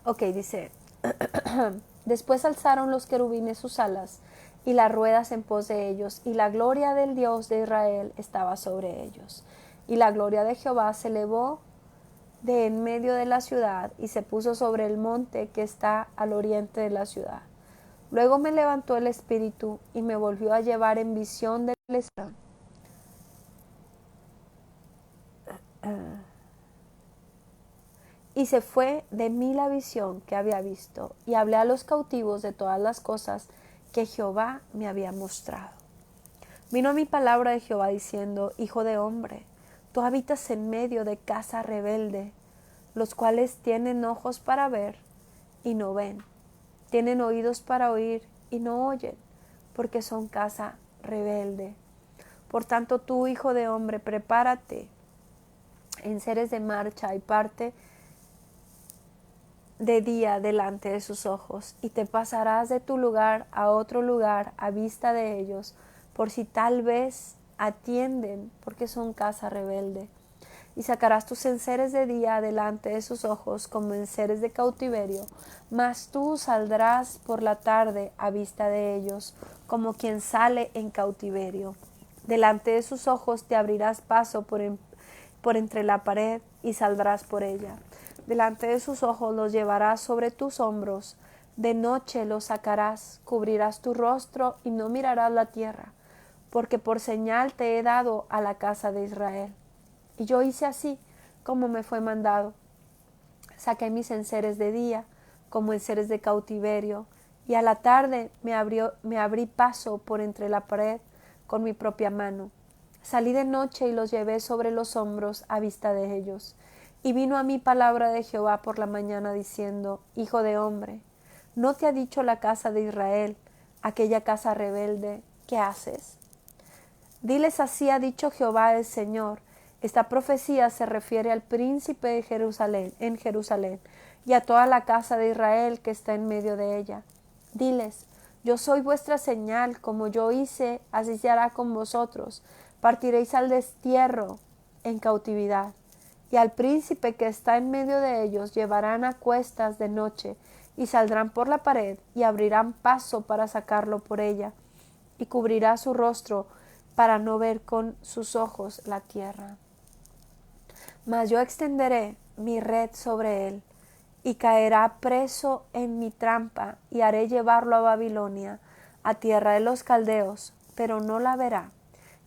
Ok, dice, después alzaron los querubines sus alas y las ruedas en pos de ellos, y la gloria del Dios de Israel estaba sobre ellos. Y la gloria de Jehová se elevó de en medio de la ciudad y se puso sobre el monte que está al oriente de la ciudad. Luego me levantó el Espíritu y me volvió a llevar en visión del Espíritu. Y se fue de mí la visión que había visto, y hablé a los cautivos de todas las cosas que Jehová me había mostrado. Vino mi palabra de Jehová diciendo, hijo de hombre, tú habitas en medio de casa rebelde, los cuales tienen ojos para ver y no ven, tienen oídos para oír y no oyen, porque son casa rebelde. Por tanto tú, hijo de hombre, prepárate en seres de marcha y parte de día delante de sus ojos, y te pasarás de tu lugar a otro lugar a vista de ellos, por si tal vez atienden, porque son casa rebelde. Y sacarás tus enseres de día delante de sus ojos como enseres de cautiverio, mas tú saldrás por la tarde a vista de ellos, como quien sale en cautiverio. Delante de sus ojos te abrirás paso por entre la pared y saldrás por ella. Delante de sus ojos los llevarás sobre tus hombros. De noche los sacarás, cubrirás tu rostro y no mirarás la tierra, porque por señal te he dado a la casa de Israel. Y yo hice así como me fue mandado. Saqué mis enseres de día como enseres de cautiverio, y a la tarde me abrí paso por entre la pared con mi propia mano. Salí de noche y los llevé sobre los hombros a vista de ellos. Y vino a mí palabra de Jehová por la mañana diciendo, hijo de hombre, ¿no te ha dicho la casa de Israel, aquella casa rebelde, qué haces? Diles, así ha dicho Jehová el Señor. Esta profecía se refiere al príncipe de Jerusalén, en Jerusalén, y a toda la casa de Israel que está en medio de ella. Diles, yo soy vuestra señal, como yo hice, así se hará con vosotros. Partiréis al destierro en cautividad. Y al príncipe que está en medio de ellos llevarán a cuestas de noche, y saldrán por la pared, y abrirán paso para sacarlo por ella, y cubrirá su rostro para no ver con sus ojos la tierra. Mas yo extenderé mi red sobre él, y caerá preso en mi trampa, y haré llevarlo a Babilonia, a tierra de los caldeos, pero no la verá,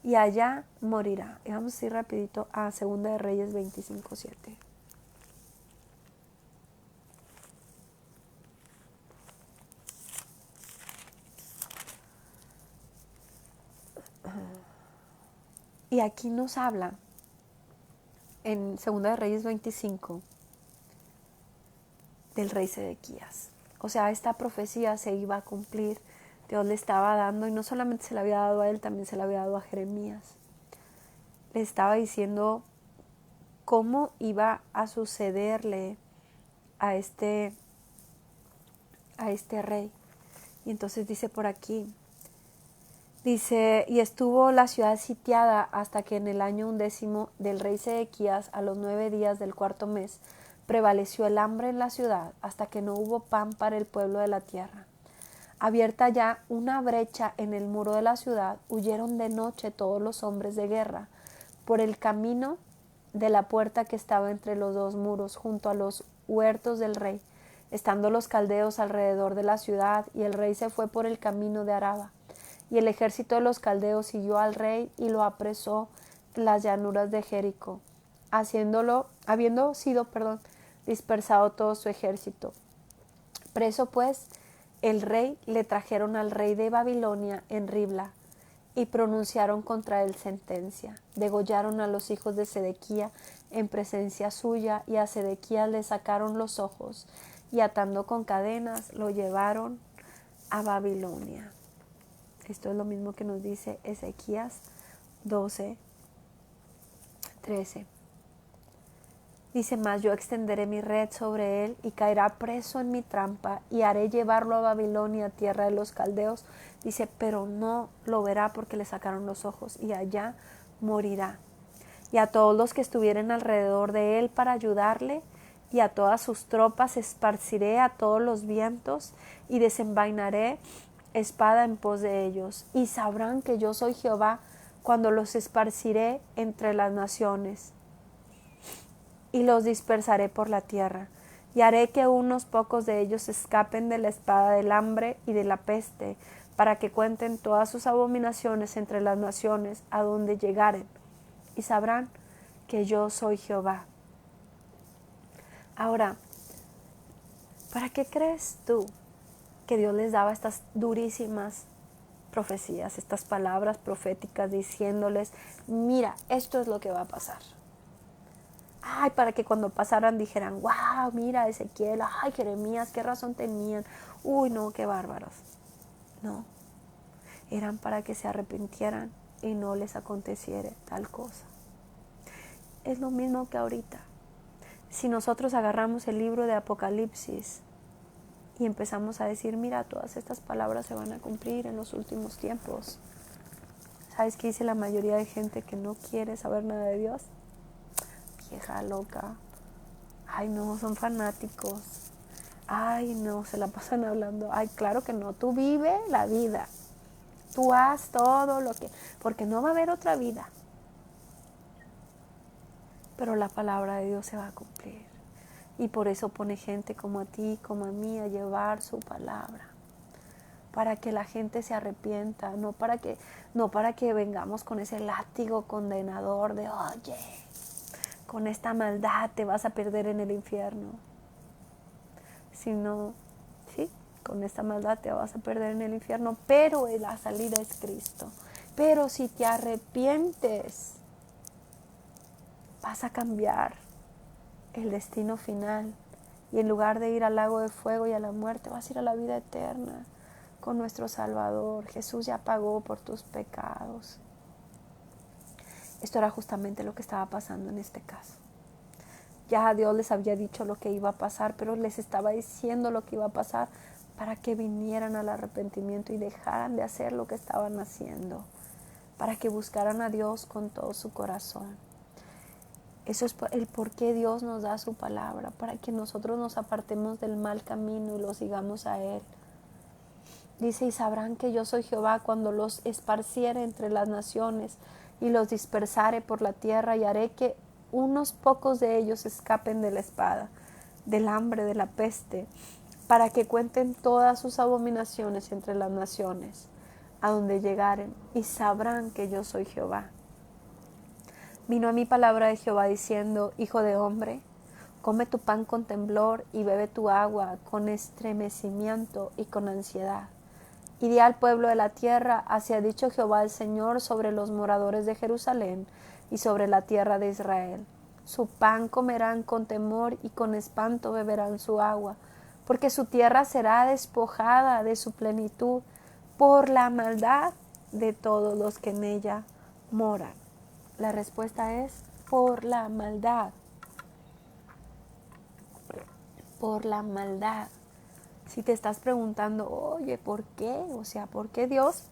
y allá morirá. Y vamos a ir rapidito a 2 de Reyes 25:7. Y aquí nos habla en 2 de Reyes 25 del rey Sedequías. O sea, esta profecía se iba a cumplir. Dios le estaba dando, y no solamente se la había dado a él, también se la había dado a Jeremías. Le estaba diciendo cómo iba a sucederle a este rey. Y entonces dice por aquí, dice, y estuvo la ciudad sitiada hasta que en el año 11 del rey Sedequías, a los 9 días del cuarto mes, prevaleció el hambre en la ciudad hasta que no hubo pan para el pueblo de la tierra. Abierta ya una brecha en el muro de la ciudad, huyeron de noche todos los hombres de guerra por el camino de la puerta que estaba entre los dos muros, junto a los huertos del rey, estando los caldeos alrededor de la ciudad, y el rey se fue por el camino de Araba. Y el ejército de los caldeos siguió al rey y lo apresó en las llanuras de Jericó, habiendo sido dispersado todo su ejército. Preso pues el rey, le trajeron al rey de Babilonia en Ribla, y pronunciaron contra él sentencia. Degollaron a los hijos de Sedequía en presencia suya, y a Sedequías le sacaron los ojos, y atando con cadenas lo llevaron a Babilonia. Esto es lo mismo que nos dice Ezequías 12:13. Dice, mas yo extenderé mi red sobre él, y caerá preso en mi trampa, y haré llevarlo a Babilonia, tierra de los caldeos. Dice, pero no lo verá porque le sacaron los ojos, y allá morirá. Y a todos los que estuvieren alrededor de él para ayudarle, y a todas sus tropas esparciré a todos los vientos, y desenvainaré espada en pos de ellos. Y sabrán que yo soy Jehová cuando los esparciré entre las naciones, y los dispersaré por la tierra, y haré que unos pocos de ellos escapen de la espada del hambre y de la peste, para que cuenten todas sus abominaciones entre las naciones a donde llegaren, y sabrán que yo soy Jehová. Ahora, ¿para qué crees tú que Dios les daba estas durísimas profecías, estas palabras proféticas diciéndoles, mira, esto es lo que va a pasar? Ay, para que cuando pasaran dijeran, wow, mira Ezequiel, ay, Jeremías, qué razón tenían. Uy, no, qué bárbaros. No, eran para que se arrepintieran y no les aconteciera tal cosa. Es lo mismo que ahorita. Si nosotros agarramos el libro de Apocalipsis y empezamos a decir, mira, todas estas palabras se van a cumplir en los últimos tiempos. ¿Sabes qué dice la mayoría de gente que no quiere saber nada de Dios? Vieja loca, ay no, son fanáticos, ay no, se la pasan hablando, ay claro que no, tú vive la vida, tú haz todo lo que, porque no va a haber otra vida, pero la palabra de Dios se va a cumplir, y por eso pone gente como a ti, como a mí, a llevar su palabra, para que la gente se arrepienta, no para que vengamos con ese látigo condenador de, oye, con esta maldad te vas a perder en el infierno. Sino, sí, con esta maldad te vas a perder en el infierno, pero la salida es Cristo. Pero si te arrepientes, vas a cambiar el destino final. Y en lugar de ir al lago de fuego y a la muerte, vas a ir a la vida eterna con nuestro Salvador. Jesús ya pagó por tus pecados. Esto era justamente lo que estaba pasando en este caso. Ya Dios les había dicho lo que iba a pasar, pero les estaba diciendo lo que iba a pasar para que vinieran al arrepentimiento y dejaran de hacer lo que estaban haciendo, para que buscaran a Dios con todo su corazón. Eso es el por qué Dios nos da su palabra, para que nosotros nos apartemos del mal camino y lo sigamos a Él. Dice, y sabrán que yo soy Jehová cuando los esparciere entre las naciones y los dispersare por la tierra, y haré que unos pocos de ellos escapen de la espada, del hambre, de la peste, para que cuenten todas sus abominaciones entre las naciones, a donde llegaren, y sabrán que yo soy Jehová. Vino a mí palabra de Jehová diciendo, hijo de hombre, come tu pan con temblor y bebe tu agua con estremecimiento y con ansiedad. Y di al pueblo de la tierra, así ha dicho Jehová el Señor sobre los moradores de Jerusalén y sobre la tierra de Israel. Su pan comerán con temor y con espanto beberán su agua, porque su tierra será despojada de su plenitud por la maldad de todos los que en ella moran. La respuesta es por la maldad. Por la maldad. Si te estás preguntando, oye, ¿por qué? O sea, ¿por qué Dios,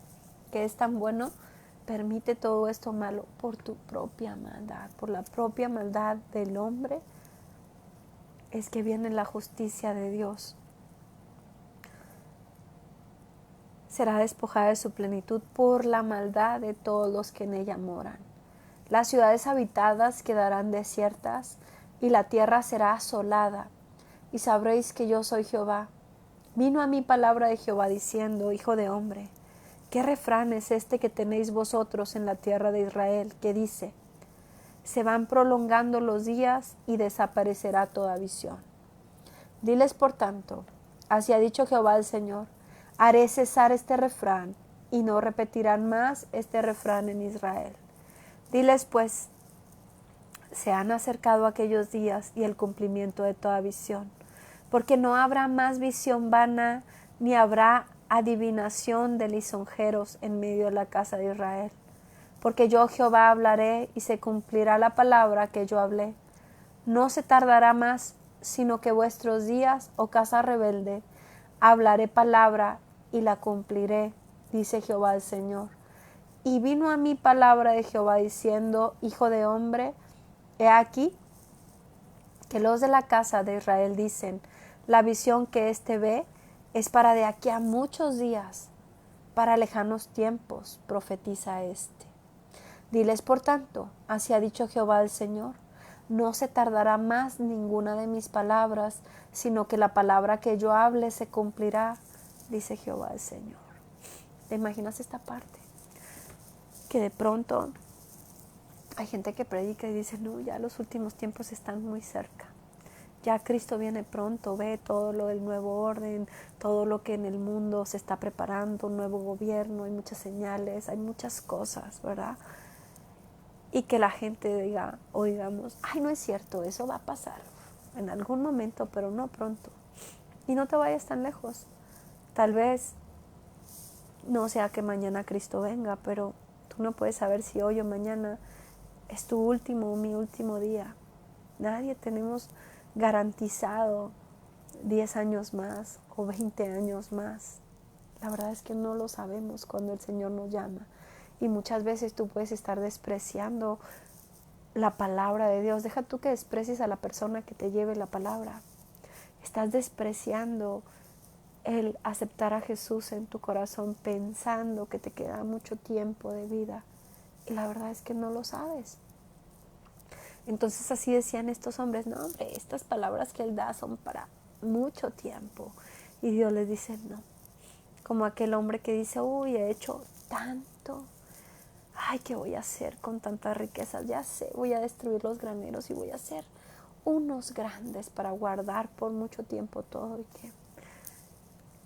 que es tan bueno, permite todo esto malo? Por tu propia maldad, por la propia maldad del hombre, es que viene la justicia de Dios. Será despojada de su plenitud por la maldad de todos los que en ella moran. Las ciudades habitadas quedarán desiertas y la tierra será asolada. Y sabréis que yo soy Jehová. Vino a mí palabra de Jehová diciendo, hijo de hombre, ¿qué refrán es este que tenéis vosotros en la tierra de Israel, que dice, se van prolongando los días y desaparecerá toda visión? Diles por tanto, así ha dicho Jehová el Señor, haré cesar este refrán y no repetirán más este refrán en Israel. Diles pues, se han acercado aquellos días y el cumplimiento de toda visión, porque no habrá más visión vana, ni habrá adivinación de lisonjeros en medio de la casa de Israel. Porque yo Jehová hablaré y se cumplirá la palabra que yo hablé. No se tardará más, sino que vuestros días, oh casa rebelde, hablaré palabra y la cumpliré, dice Jehová el Señor. Y vino a mí palabra de Jehová diciendo, hijo de hombre, he aquí que los de la casa de Israel dicen, la visión que éste ve es para de aquí a muchos días, para lejanos tiempos, profetiza éste. Diles por tanto, así ha dicho Jehová el Señor, no se tardará más ninguna de mis palabras, sino que la palabra que yo hable se cumplirá, dice Jehová el Señor. ¿Te imaginas esta parte? Que de pronto hay gente que predica y dice, no, ya los últimos tiempos están muy cerca. Ya Cristo viene pronto, ve todo lo del nuevo orden, todo lo que en el mundo se está preparando, un nuevo gobierno, hay muchas señales, hay muchas cosas, ¿verdad? Y que la gente diga, o digamos, ay, no es cierto, eso va a pasar en algún momento, pero no pronto. Y no te vayas tan lejos. Tal vez no sea que mañana Cristo venga, pero tú no puedes saber si hoy o mañana es tu último o mi último día. Nadie tenemos garantizado 10 años más o 20 años más. La verdad es que no lo sabemos cuando el Señor nos llama. Y muchas veces tú puedes estar despreciando la palabra de Dios. Deja tú que desprecies a la persona que te lleve la palabra. Estás despreciando el aceptar a Jesús en tu corazón pensando que te queda mucho tiempo de vida. Y la verdad es que no lo sabes. Entonces así decían estos hombres, no hombre, estas palabras que Él da son para mucho tiempo. Y Dios les dice, no. Como aquel hombre que dice, uy, he hecho tanto. Ay, ¿qué voy a hacer con tantas riquezas? Ya sé, voy a destruir los graneros y voy a hacer unos grandes para guardar por mucho tiempo todo. Y que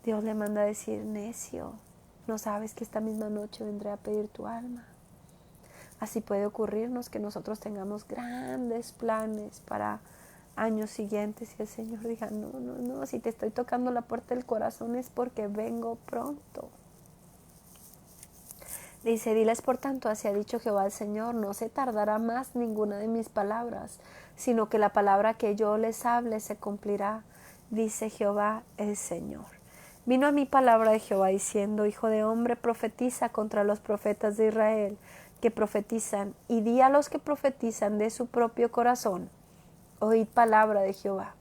Dios le manda a decir, necio, no sabes que esta misma noche vendré a pedir tu alma. Así puede ocurrirnos que nosotros tengamos grandes planes para años siguientes y el Señor diga, no, si te estoy tocando la puerta del corazón es porque vengo pronto. Dice, diles por tanto, así ha dicho Jehová el Señor, no se tardará más ninguna de mis palabras, sino que la palabra que yo les hable se cumplirá, dice Jehová el Señor. Vino a mí palabra de Jehová diciendo, hijo de hombre, profetiza contra los profetas de Israel, que profetizan, y di a los que profetizan de su propio corazón, oíd palabra de Jehová.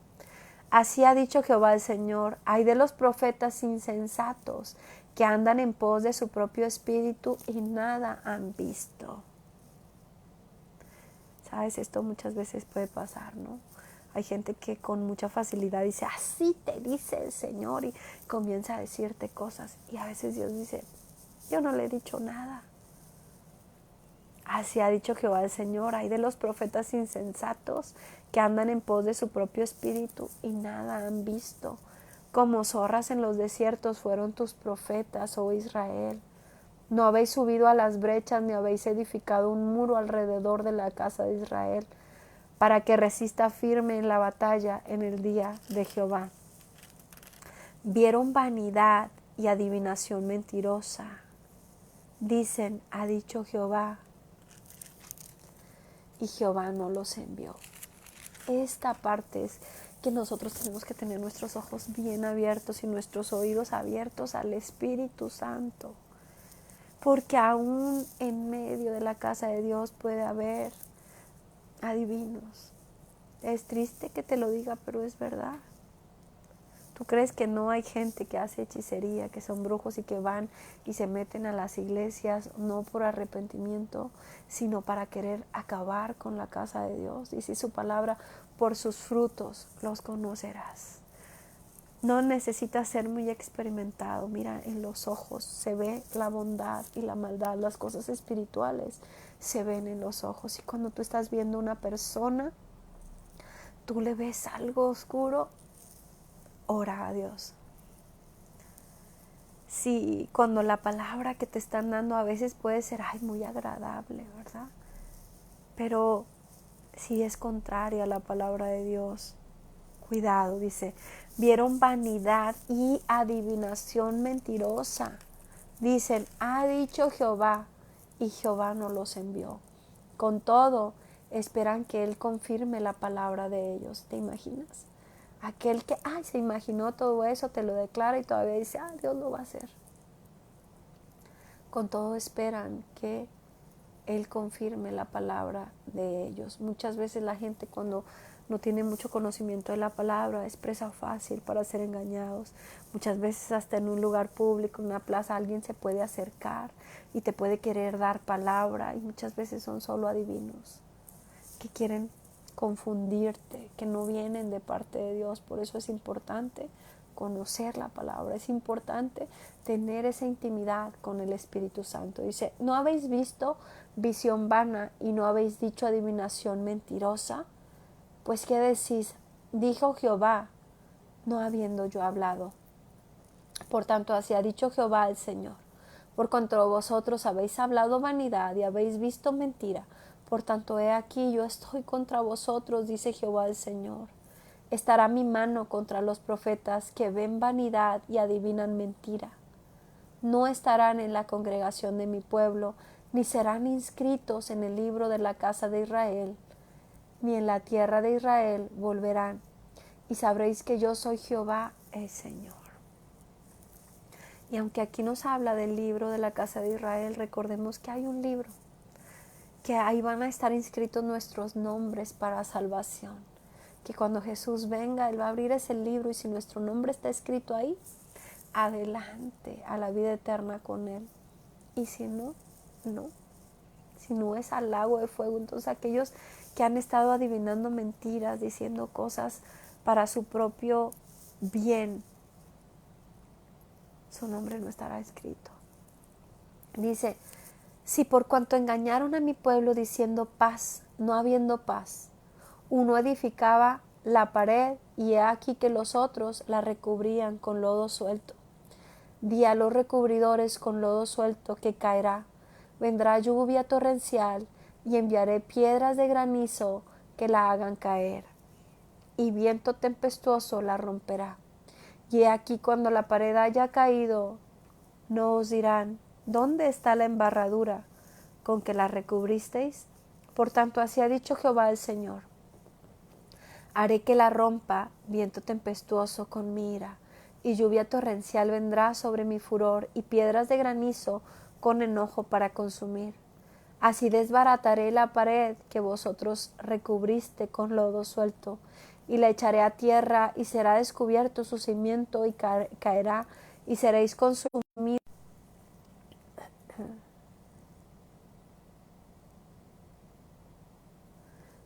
Así ha dicho Jehová el Señor, ay de los profetas insensatos, que andan en pos de su propio espíritu y nada han visto. ¿Sabes? Esto muchas veces puede pasar, ¿no? Hay gente que con mucha facilidad dice, así te dice el Señor, y comienza a decirte cosas. Y a veces Dios dice, yo no le he dicho nada. Así ha dicho Jehová el Señor, hay de los profetas insensatos que andan en pos de su propio espíritu y nada han visto. Como zorras en los desiertos fueron tus profetas, oh Israel. No habéis subido a las brechas ni habéis edificado un muro alrededor de la casa de Israel, para que resista firme en la batalla en el día de Jehová. Vieron vanidad y adivinación mentirosa. Dicen, ha dicho Jehová, y Jehová no los envió. Esta parte es que nosotros tenemos que tener nuestros ojos bien abiertos y nuestros oídos abiertos al Espíritu Santo. Porque aún en medio de la casa de Dios puede haber adivinos. Es triste que te lo diga, pero es verdad. ¿Tú crees que no hay gente que hace hechicería, que son brujos y que van y se meten a las iglesias no por arrepentimiento, sino para querer acabar con la casa de Dios? Dice su palabra, por sus frutos los conocerás. No necesitas ser muy experimentado. Mira, en los ojos se ve la bondad y la maldad. Las cosas espirituales se ven en los ojos. Y cuando tú estás viendo una persona, tú le ves algo oscuro, ora a Dios. Sí, cuando la palabra que te están dando a veces puede ser muy agradable, ¿verdad? Pero si es contraria a la palabra de Dios, cuidado, dice, vieron vanidad y adivinación mentirosa. Dicen, ha dicho Jehová, y Jehová no los envió. Con todo, esperan que Él confirme la palabra de ellos. ¿Te imaginas? Aquel que se imaginó todo eso, te lo declara y todavía dice, Dios lo va a hacer. Con todo esperan que Él confirme la palabra de ellos. Muchas veces la gente, cuando no tiene mucho conocimiento de la palabra, es presa fácil para ser engañados. Muchas veces hasta en un lugar público, en una plaza, alguien se puede acercar y te puede querer dar palabra, y muchas veces son solo adivinos que quieren confundirte, que no vienen de parte de Dios. Por eso es importante conocer la palabra, es importante tener esa intimidad con el Espíritu Santo. Dice, ¿no habéis visto visión vana y no habéis dicho adivinación mentirosa? Pues ¿qué decís? Dijo Jehová, no habiendo yo hablado. Por tanto, así ha dicho Jehová el Señor. Por cuanto vosotros habéis hablado vanidad y habéis visto mentira, por tanto, he aquí, yo estoy contra vosotros, dice Jehová el Señor. Estará mi mano contra los profetas que ven vanidad y adivinan mentira. No estarán en la congregación de mi pueblo, ni serán inscritos en el libro de la casa de Israel, ni en la tierra de Israel volverán. Y sabréis que yo soy Jehová el Señor. Y aunque aquí nos habla del libro de la casa de Israel, recordemos que hay un libro, que ahí van a estar inscritos nuestros nombres para salvación, que cuando Jesús venga, Él va a abrir ese libro, y si nuestro nombre está escrito ahí, adelante a la vida eterna con Él. Y si no, no. Si no, es al lago de fuego. Entonces aquellos que han estado adivinando mentiras, diciendo cosas para su propio bien, su nombre no estará escrito. Dice, si por cuanto engañaron a mi pueblo diciendo paz, no habiendo paz, uno edificaba la pared y he aquí que los otros la recubrían con lodo suelto. Di a los recubridores con lodo suelto que caerá. Vendrá lluvia torrencial y enviaré piedras de granizo que la hagan caer, y viento tempestuoso la romperá. Y he aquí cuando la pared haya caído, no os dirán, ¿dónde está la embarradura con que la recubristeis? Por tanto, así ha dicho Jehová el Señor. Haré que la rompa viento tempestuoso con mi ira, y lluvia torrencial vendrá sobre mi furor, y piedras de granizo con enojo para consumir. Así desbarataré la pared que vosotros recubriste con lodo suelto, y la echaré a tierra, y será descubierto su cimiento, y caerá, y seréis consumidos.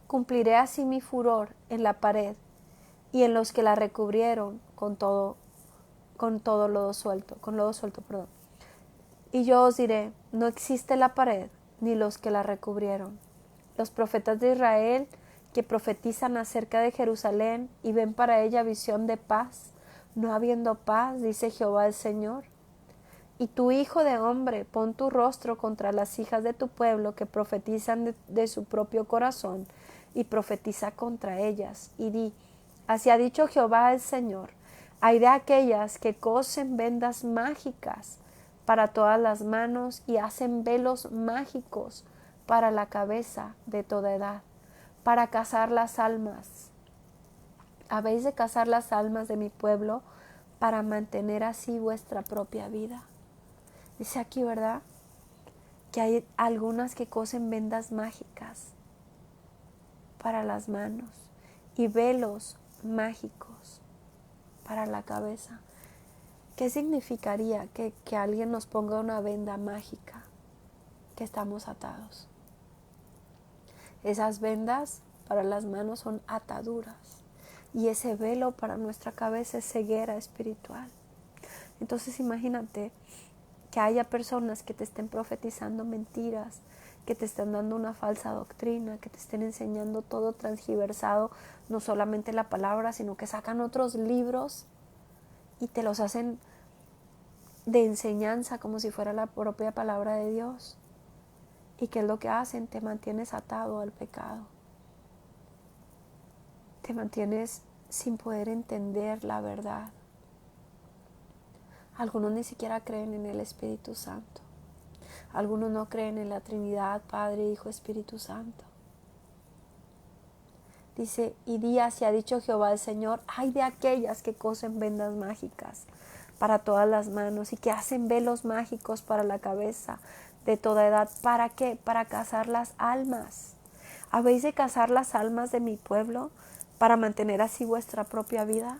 Cumpliré así mi furor en la pared y en los que la recubrieron con lodo suelto. Y yo os diré, no existe la pared, ni los que la recubrieron. Los profetas de Israel que profetizan acerca de Jerusalén y ven para ella visión de paz, no habiendo paz, dice Jehová el Señor. Y tú, hijo de hombre, pon tu rostro contra las hijas de tu pueblo que profetizan de su propio corazón, y profetiza contra ellas, y di, así ha dicho Jehová el Señor, hay de aquellas que cosen vendas mágicas para todas las manos y hacen velos mágicos para la cabeza de toda edad, para cazar las almas. Habéis de cazar las almas de mi pueblo para mantener así vuestra propia vida. Dice aquí, ¿verdad?, que hay algunas que cosen vendas mágicas para las manos y velos mágicos para la cabeza. ¿Qué significaría que alguien nos ponga una venda mágica? Que estamos atados. Esas vendas para las manos son ataduras y ese velo para nuestra cabeza es ceguera espiritual. Entonces imagínate que haya personas que te estén profetizando mentiras, que te estén dando una falsa doctrina, que te estén enseñando todo transgiversado, no solamente la palabra, sino que sacan otros libros y te los hacen de enseñanza como si fuera la propia palabra de Dios. ¿Y qué es lo que hacen? Te mantienes atado al pecado. Te mantienes sin poder entender la verdad. Algunos ni siquiera creen en el Espíritu Santo. Algunos no creen en la Trinidad, Padre, Hijo, Espíritu Santo. Dice, y di así ha dicho Jehová el Señor, hay de aquellas que cosen vendas mágicas para todas las manos y que hacen velos mágicos para la cabeza de toda edad. ¿Para qué? Para cazar las almas. ¿Habéis de cazar las almas de mi pueblo para mantener así vuestra propia vida?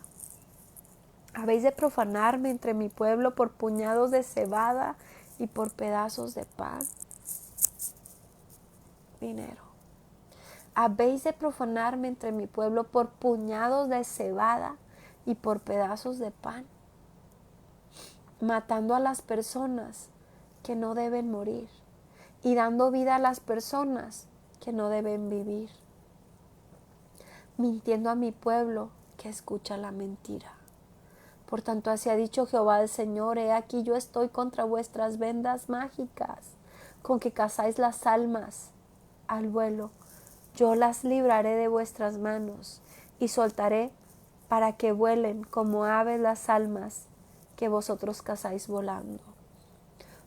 ¿Habéis de profanarme entre mi pueblo por puñados de cebada y por pedazos de pan? Dinero. ¿Habéis de profanarme entre mi pueblo por puñados de cebada y por pedazos de pan? Matando a las personas que no deben morir y dando vida a las personas que no deben vivir. Mintiendo a mi pueblo que escucha la mentira. Por tanto, así ha dicho Jehová el Señor, he aquí yo estoy contra vuestras vendas mágicas, con que cazáis las almas al vuelo. Yo las libraré de vuestras manos y soltaré para que vuelen como aves las almas que vosotros cazáis volando.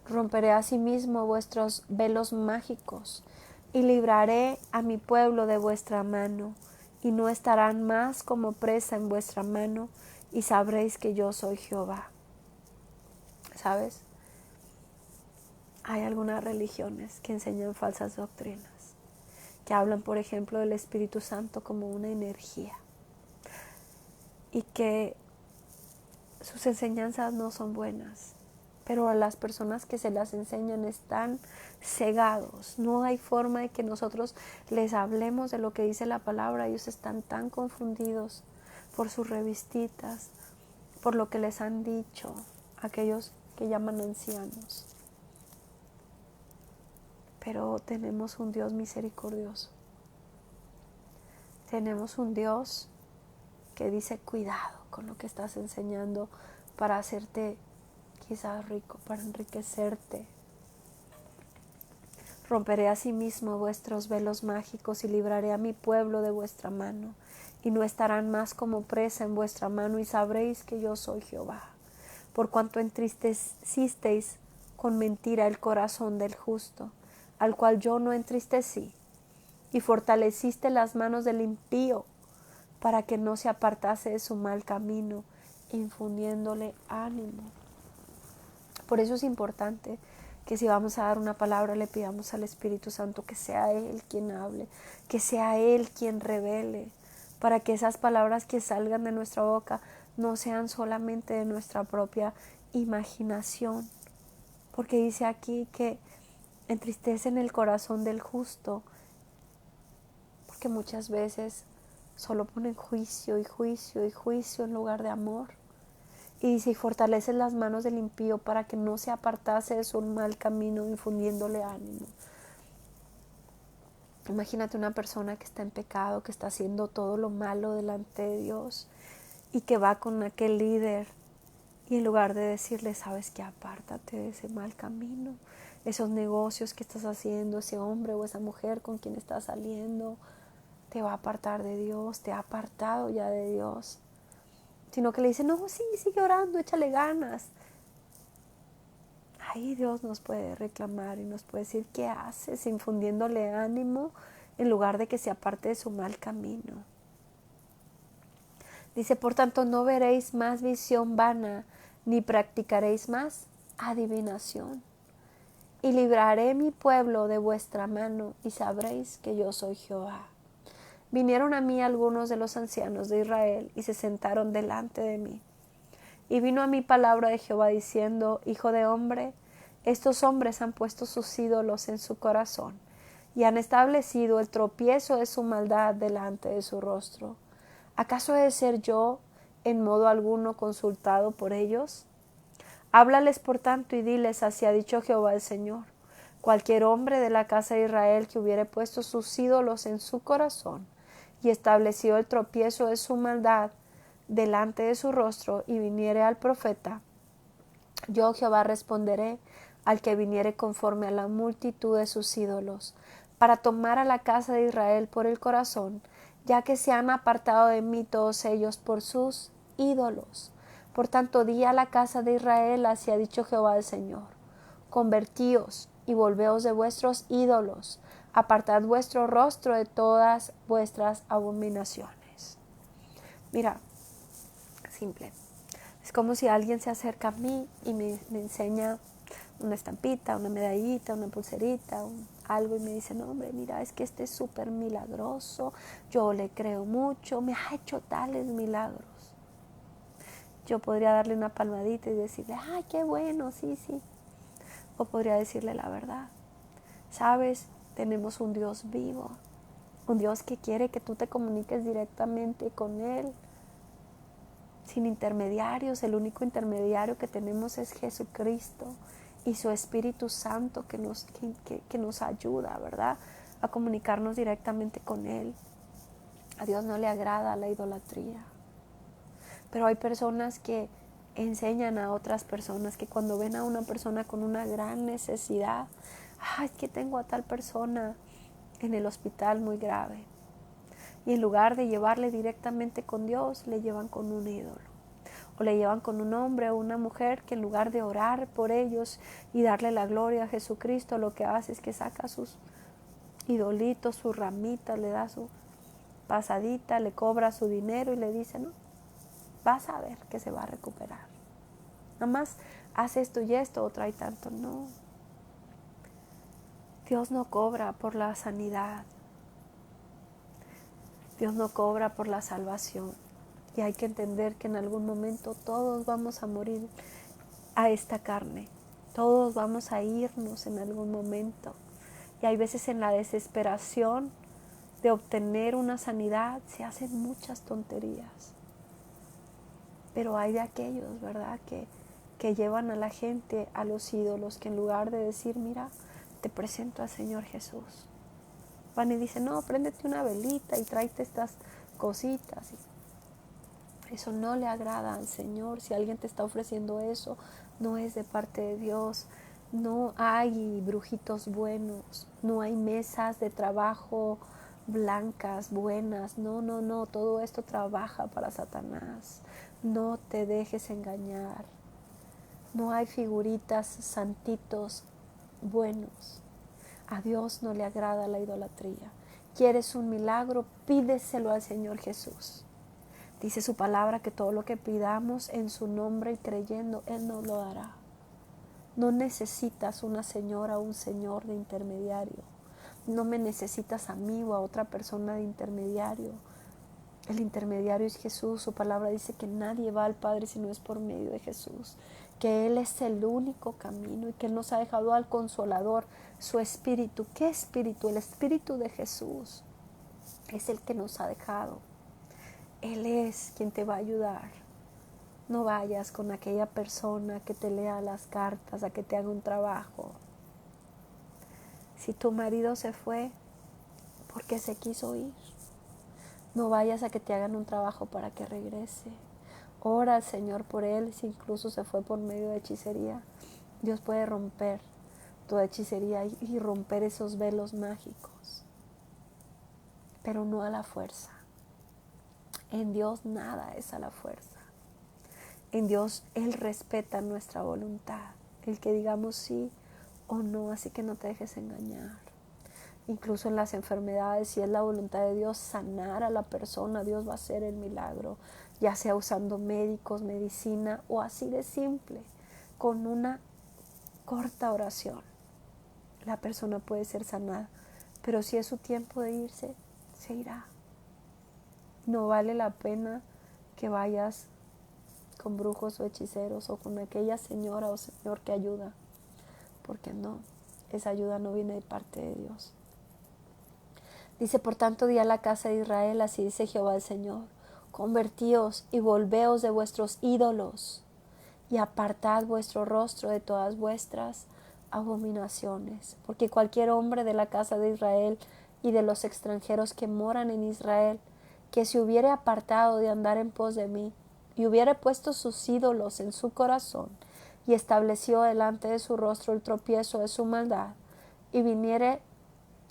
Romperé asimismo vuestros velos mágicos y libraré a mi pueblo de vuestra mano, y no estarán más como presa en vuestra mano, y sabréis que yo soy Jehová. ¿Sabes? Hay algunas religiones que enseñan falsas doctrinas, que hablan, por ejemplo, del Espíritu Santo como una energía, y que sus enseñanzas no son buenas, pero a las personas que se las enseñan están cegados. No hay forma de que nosotros les hablemos de lo que dice la palabra. Ellos están tan confundidos por sus revistitas, por lo que les han dicho aquellos que llaman ancianos. Pero tenemos un Dios misericordioso. Tenemos un Dios que dice, cuidado con lo que estás enseñando para hacerte quizás rico, para enriquecerte. Romperé asimismo vuestros velos mágicos y libraré a mi pueblo de vuestra mano, y no estarán más como presa en vuestra mano, y sabréis que yo soy Jehová. Por cuanto entristecisteis con mentira el corazón del justo, al cual yo no entristecí, y fortaleciste las manos del impío, para que no se apartase de su mal camino, infundiéndole ánimo. Por eso es importante que si vamos a dar una palabra le pidamos al Espíritu Santo que sea Él quien hable, que sea Él quien revele, para que esas palabras que salgan de nuestra boca no sean solamente de nuestra propia imaginación, porque dice aquí que entristecen el corazón del justo, porque muchas veces solo ponen juicio y juicio y juicio en lugar de amor. Y dice, y fortalece las manos del impío para que no se apartase de su mal camino, infundiéndole ánimo. Imagínate una persona que está en pecado, que está haciendo todo lo malo delante de Dios, y que va con aquel líder y en lugar de decirle, sabes que apártate de ese mal camino, esos negocios que estás haciendo, ese hombre o esa mujer con quien estás saliendo, te va a apartar de Dios, te ha apartado ya de Dios. Sino que le dice, no, sí, sigue orando, échale ganas. Ahí Dios nos puede reclamar y nos puede decir, ¿qué haces? Infundiéndole ánimo en lugar de que se aparte de su mal camino. Dice, por tanto, no veréis más visión vana, ni practicaréis más adivinación. Y libraré mi pueblo de vuestra mano, y sabréis que yo soy Jehová. Vinieron a mí algunos de los ancianos de Israel, y se sentaron delante de mí. Y vino a mí palabra de Jehová diciendo, Hijo de hombre, estos hombres han puesto sus ídolos en su corazón, y han establecido el tropiezo de su maldad delante de su rostro. ¿Acaso he de ser yo en modo alguno consultado por ellos? Háblales por tanto y diles, así ha dicho Jehová el Señor. Cualquier hombre de la casa de Israel que hubiere puesto sus ídolos en su corazón y establecido el tropiezo de su maldad delante de su rostro y viniere al profeta, yo Jehová responderé al que viniere conforme a la multitud de sus ídolos, para tomar a la casa de Israel por el corazón, ya que se han apartado de mí todos ellos por sus ídolos. Por tanto, di a la casa de Israel, así ha dicho Jehová el Señor, convertíos y volveos de vuestros ídolos, apartad vuestro rostro de todas vuestras abominaciones. Mira, simple. Es como si alguien se acerca a mí y me enseña una estampita, una medallita, una pulserita, algo y me dice, no hombre, mira, es que este es súper milagroso, yo le creo mucho, me ha hecho tales milagros. Yo podría darle una palmadita y decirle, ay, qué bueno, sí, sí. O podría decirle la verdad. Sabes, tenemos un Dios vivo, un Dios que quiere que tú te comuniques directamente con Él, sin intermediarios. El único intermediario que tenemos es Jesucristo y su Espíritu Santo que nos ayuda, ¿verdad?, a comunicarnos directamente con Él. A Dios no le agrada la idolatría. Pero hay personas que enseñan a otras personas que cuando ven a una persona con una gran necesidad, es que tengo a tal persona en el hospital muy grave. Y en lugar de llevarle directamente con Dios, le llevan con un ídolo. O le llevan con un hombre o una mujer que en lugar de orar por ellos y darle la gloria a Jesucristo, lo que hace es que saca sus idolitos, sus ramitas, le da su pasadita, le cobra su dinero y le dice, no, vas a ver que se va a recuperar. Nada más haz esto y esto o trae tanto. No. Dios no cobra por la sanidad. Dios no cobra por la salvación. Y hay que entender que en algún momento todos vamos a morir a esta carne. Todos vamos a irnos en algún momento. Y hay veces en la desesperación de obtener una sanidad se hacen muchas tonterías. Pero hay de aquellos, ¿verdad?, que llevan a la gente a los ídolos, que en lugar de decir, mira, te presento al Señor Jesús, van y dicen, no, préndete una velita y tráete estas cositas. Eso no le agrada al Señor. Si alguien te está ofreciendo eso, no es de parte de Dios. No hay brujitos buenos, no hay mesas de trabajo blancas, buenas. No, no, no, todo esto trabaja para Satanás. No te dejes engañar. No hay figuritas, santitos buenos. A Dios no le agrada la idolatría. ¿Quieres un milagro? Pídeselo al Señor Jesús. Dice su palabra que todo lo que pidamos en su nombre y creyendo, Él nos lo dará. No necesitas una señora o un señor de intermediario. No me necesitas a mí o a otra persona de intermediario. El intermediario es Jesús. Su palabra dice que nadie va al Padre si no es por medio de Jesús. Que Él es el único camino y que Él nos ha dejado al Consolador, su Espíritu. ¿Qué Espíritu? El Espíritu de Jesús es el que nos ha dejado. Él es quien te va a ayudar. No vayas con aquella persona que te lea las cartas, a que te haga un trabajo. Si tu marido se fue, ¿por qué se quiso ir? No vayas a que te hagan un trabajo para que regrese. Ora al Señor por él, si incluso se fue por medio de hechicería. Dios puede romper toda hechicería y romper esos velos mágicos, pero no a la fuerza. En Dios nada es a la fuerza. En Dios Él respeta nuestra voluntad, el que digamos sí o no, así que no te dejes engañar. Incluso en las enfermedades, si es la voluntad de Dios sanar a la persona, Dios va a hacer el milagro, ya sea usando médicos, medicina o así de simple, con una corta oración. La persona puede ser sanada, pero si es su tiempo de irse, se irá. No vale la pena que vayas con brujos o hechiceros o con aquella señora o señor que ayuda, porque no, esa ayuda no viene de parte de Dios. Dice, por tanto, di a la casa de Israel, así dice Jehová el Señor, convertíos y volveos de vuestros ídolos y apartad vuestro rostro de todas vuestras abominaciones, porque cualquier hombre de la casa de Israel y de los extranjeros que moran en Israel, que se hubiere apartado de andar en pos de mí, y hubiere puesto sus ídolos en su corazón, y estableció delante de su rostro el tropiezo de su maldad, y viniere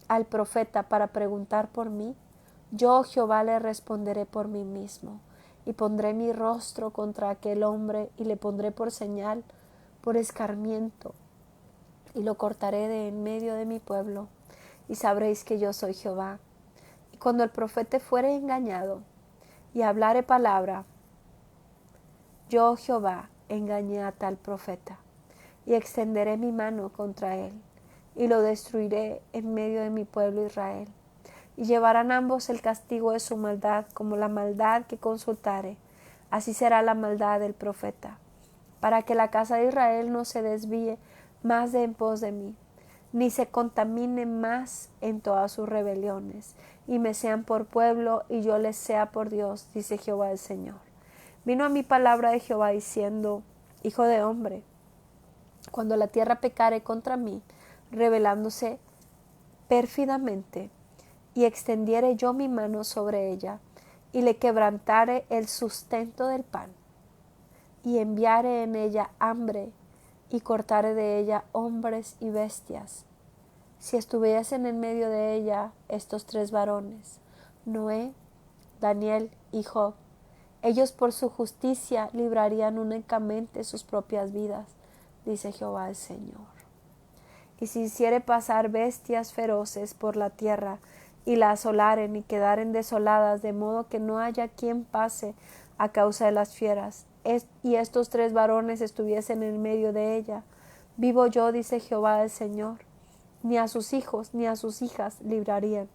al profeta para preguntar por mí, yo Jehová le responderé por mí mismo, y pondré mi rostro contra aquel hombre, y le pondré por señal, por escarmiento, y lo cortaré de en medio de mi pueblo, y sabréis que yo soy Jehová. Y cuando el profeta fuere engañado, y hablare palabra, yo Jehová engañé a tal profeta, y extenderé mi mano contra él, y lo destruiré en medio de mi pueblo Israel. Y llevarán ambos el castigo de su maldad, como la maldad que consultare. Así será la maldad del profeta, para que la casa de Israel no se desvíe más de en pos de mí, ni se contamine más en todas sus rebeliones, y me sean por pueblo, y yo les sea por Dios, dice Jehová el Señor. Vino a mí palabra de Jehová diciendo, hijo de hombre, cuando la tierra pecare contra mí, rebelándose pérfidamente, y extendiere yo mi mano sobre ella, y le quebrantare el sustento del pan, y enviare en ella hambre, y cortare de ella hombres y bestias. Si estuviesen en medio de ella estos tres varones, Noé, Daniel y Job, ellos por su justicia librarían únicamente sus propias vidas, dice Jehová el Señor. Y si hiciere pasar bestias feroces por la tierra, y la asolaren y quedaren desoladas, de modo que no haya quien pase a causa de las fieras, y estos tres varones estuviesen en medio de ella, vivo yo, dice Jehová el Señor, ni a sus hijos ni a sus hijas librarían.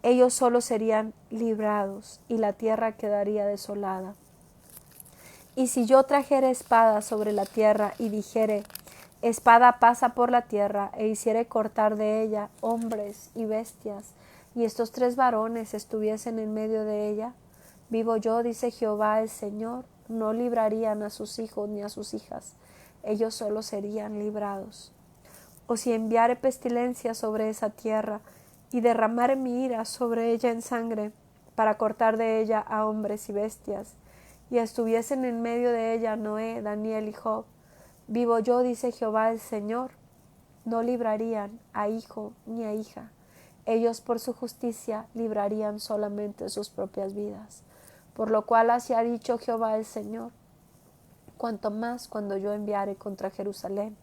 Ellos solo serían librados, y la tierra quedaría desolada. Y si yo trajere espada sobre la tierra, y dijere, espada pasa por la tierra, e hiciere cortar de ella hombres y bestias, y estos tres varones estuviesen en medio de ella, vivo yo, dice Jehová el Señor, no librarían a sus hijos ni a sus hijas, ellos solo serían librados. O si enviare pestilencia sobre esa tierra, y derramare mi ira sobre ella en sangre, para cortar de ella a hombres y bestias, y estuviesen en medio de ella Noé, Daniel y Job, vivo yo, dice Jehová el Señor, no librarían a hijo ni a hija, ellos por su justicia librarían solamente sus propias vidas. Por lo cual así ha dicho Jehová el Señor, cuanto más cuando yo enviare contra Jerusalén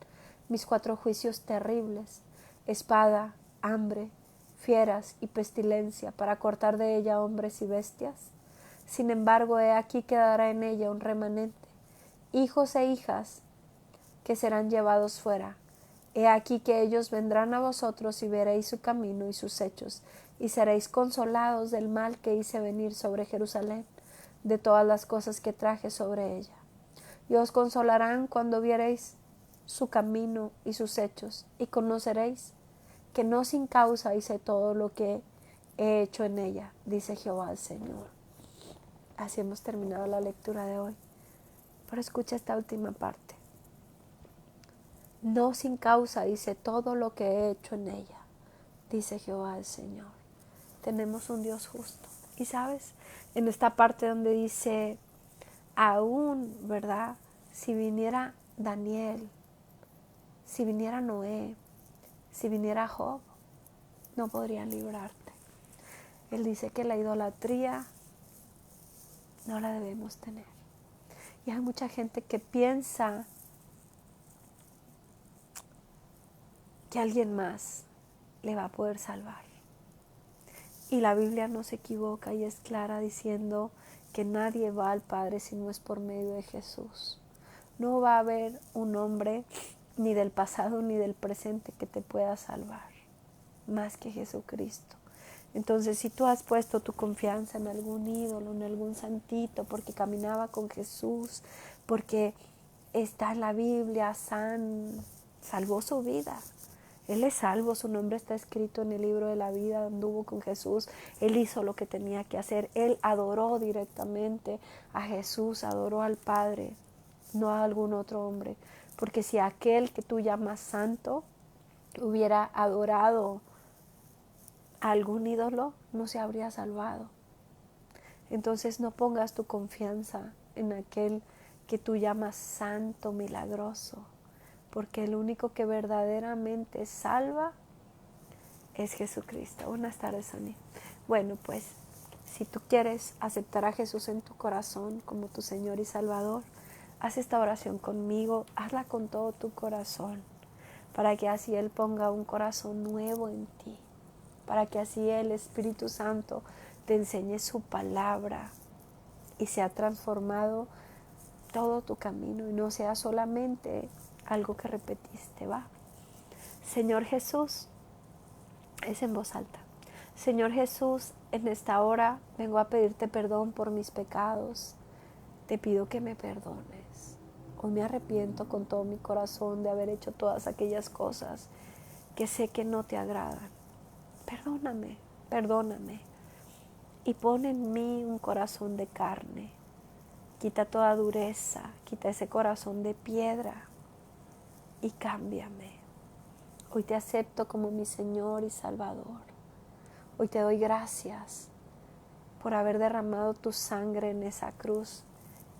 mis 4 juicios terribles, espada, hambre, fieras y pestilencia, para cortar de ella hombres y bestias. Sin embargo, he aquí quedará en ella un remanente, hijos e hijas que serán llevados fuera. He aquí que ellos vendrán a vosotros y veréis su camino y sus hechos, y seréis consolados del mal que hice venir sobre Jerusalén, de todas las cosas que traje sobre ella. Y os consolarán cuando viereis su camino y sus hechos, y conoceréis que no sin causa hice todo lo que he hecho en ella, dice Jehová el Señor. Así hemos terminado la lectura de hoy. Pero escucha esta última parte. No sin causa hice todo lo que he hecho en ella, dice Jehová el Señor. Tenemos un Dios justo. Y sabes, en esta parte donde dice, aún, ¿verdad? Si viniera Daniel, si viniera Noé, si viniera Job, no podrían librarte. Él dice que la idolatría no la debemos tener. Y hay mucha gente que piensa que alguien más le va a poder salvar. Y la Biblia no se equivoca y es clara diciendo que nadie va al Padre si no es por medio de Jesús. No va a haber un hombre ni del pasado ni del presente que te pueda salvar, más que Jesucristo. Entonces, si tú has puesto tu confianza en algún ídolo, en algún santito, porque caminaba con Jesús, porque está en la Biblia, salvó su vida. Él es salvo, su nombre está escrito en el libro de la vida, anduvo con Jesús, él hizo lo que tenía que hacer, él adoró directamente a Jesús, adoró al Padre, no a algún otro hombre. Porque si aquel que tú llamas santo hubiera adorado a algún ídolo, no se habría salvado. Entonces no pongas tu confianza en aquel que tú llamas santo, milagroso, porque el único que verdaderamente salva es Jesucristo. Buenas tardes, Ani. Bueno, pues si tú quieres aceptar a Jesús en tu corazón como tu Señor y Salvador, haz esta oración conmigo, hazla con todo tu corazón, para que así Él ponga un corazón nuevo en ti, para que así el Espíritu Santo te enseñe su palabra y sea transformado todo tu camino y no sea solamente algo que repetiste, ¿va? Señor Jesús, es en voz alta. Señor Jesús, en esta hora vengo a pedirte perdón por mis pecados. Te pido que me perdones. Hoy me arrepiento con todo mi corazón de haber hecho todas aquellas cosas que sé que no te agradan. Perdóname, perdóname. Y pon en mí un corazón de carne. Quita toda dureza, quita ese corazón de piedra y cámbiame. Hoy te acepto como mi Señor y Salvador. Hoy te doy gracias por haber derramado tu sangre en esa cruz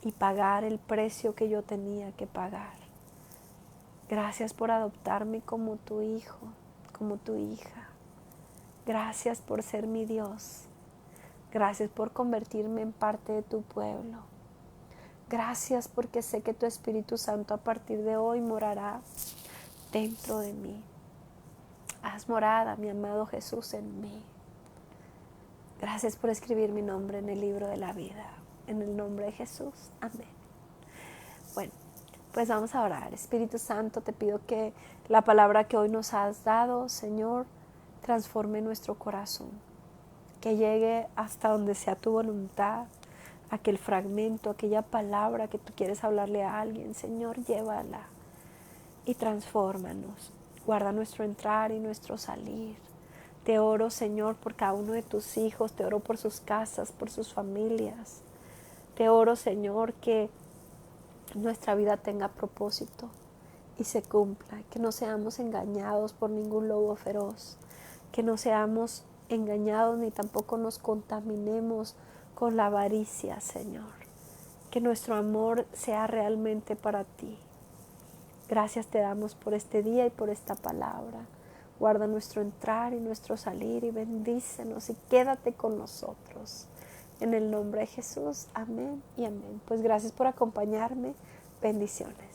y pagar el precio que yo tenía que pagar. Gracias por adoptarme como tu hijo, como tu hija. Gracias por ser mi Dios. Gracias por convertirme en parte de tu pueblo. Gracias porque sé que tu Espíritu Santo a partir de hoy morará dentro de mí. Haz morada, mi amado Jesús, en mí. Gracias por escribir mi nombre en el libro de la vida. En el nombre de Jesús. Amén. Bueno, pues vamos a orar. Espíritu Santo, te pido que la palabra que hoy nos has dado, Señor, transforme nuestro corazón. Que llegue hasta donde sea tu voluntad. Aquel fragmento, aquella palabra que tú quieres hablarle a alguien, Señor, llévala y transfórmanos. Guarda nuestro entrar y nuestro salir. Te oro, Señor, por cada uno de tus hijos. Te oro por sus casas, por sus familias. Te oro, Señor, que nuestra vida tenga propósito y se cumpla. Que no seamos engañados por ningún lobo feroz. Que no seamos engañados ni tampoco nos contaminemos con la avaricia, Señor. Que nuestro amor sea realmente para ti. Gracias te damos por este día y por esta palabra. Guarda nuestro entrar y nuestro salir y bendícenos y quédate con nosotros. En el nombre de Jesús, amén y amén. Pues gracias por acompañarme. Bendiciones.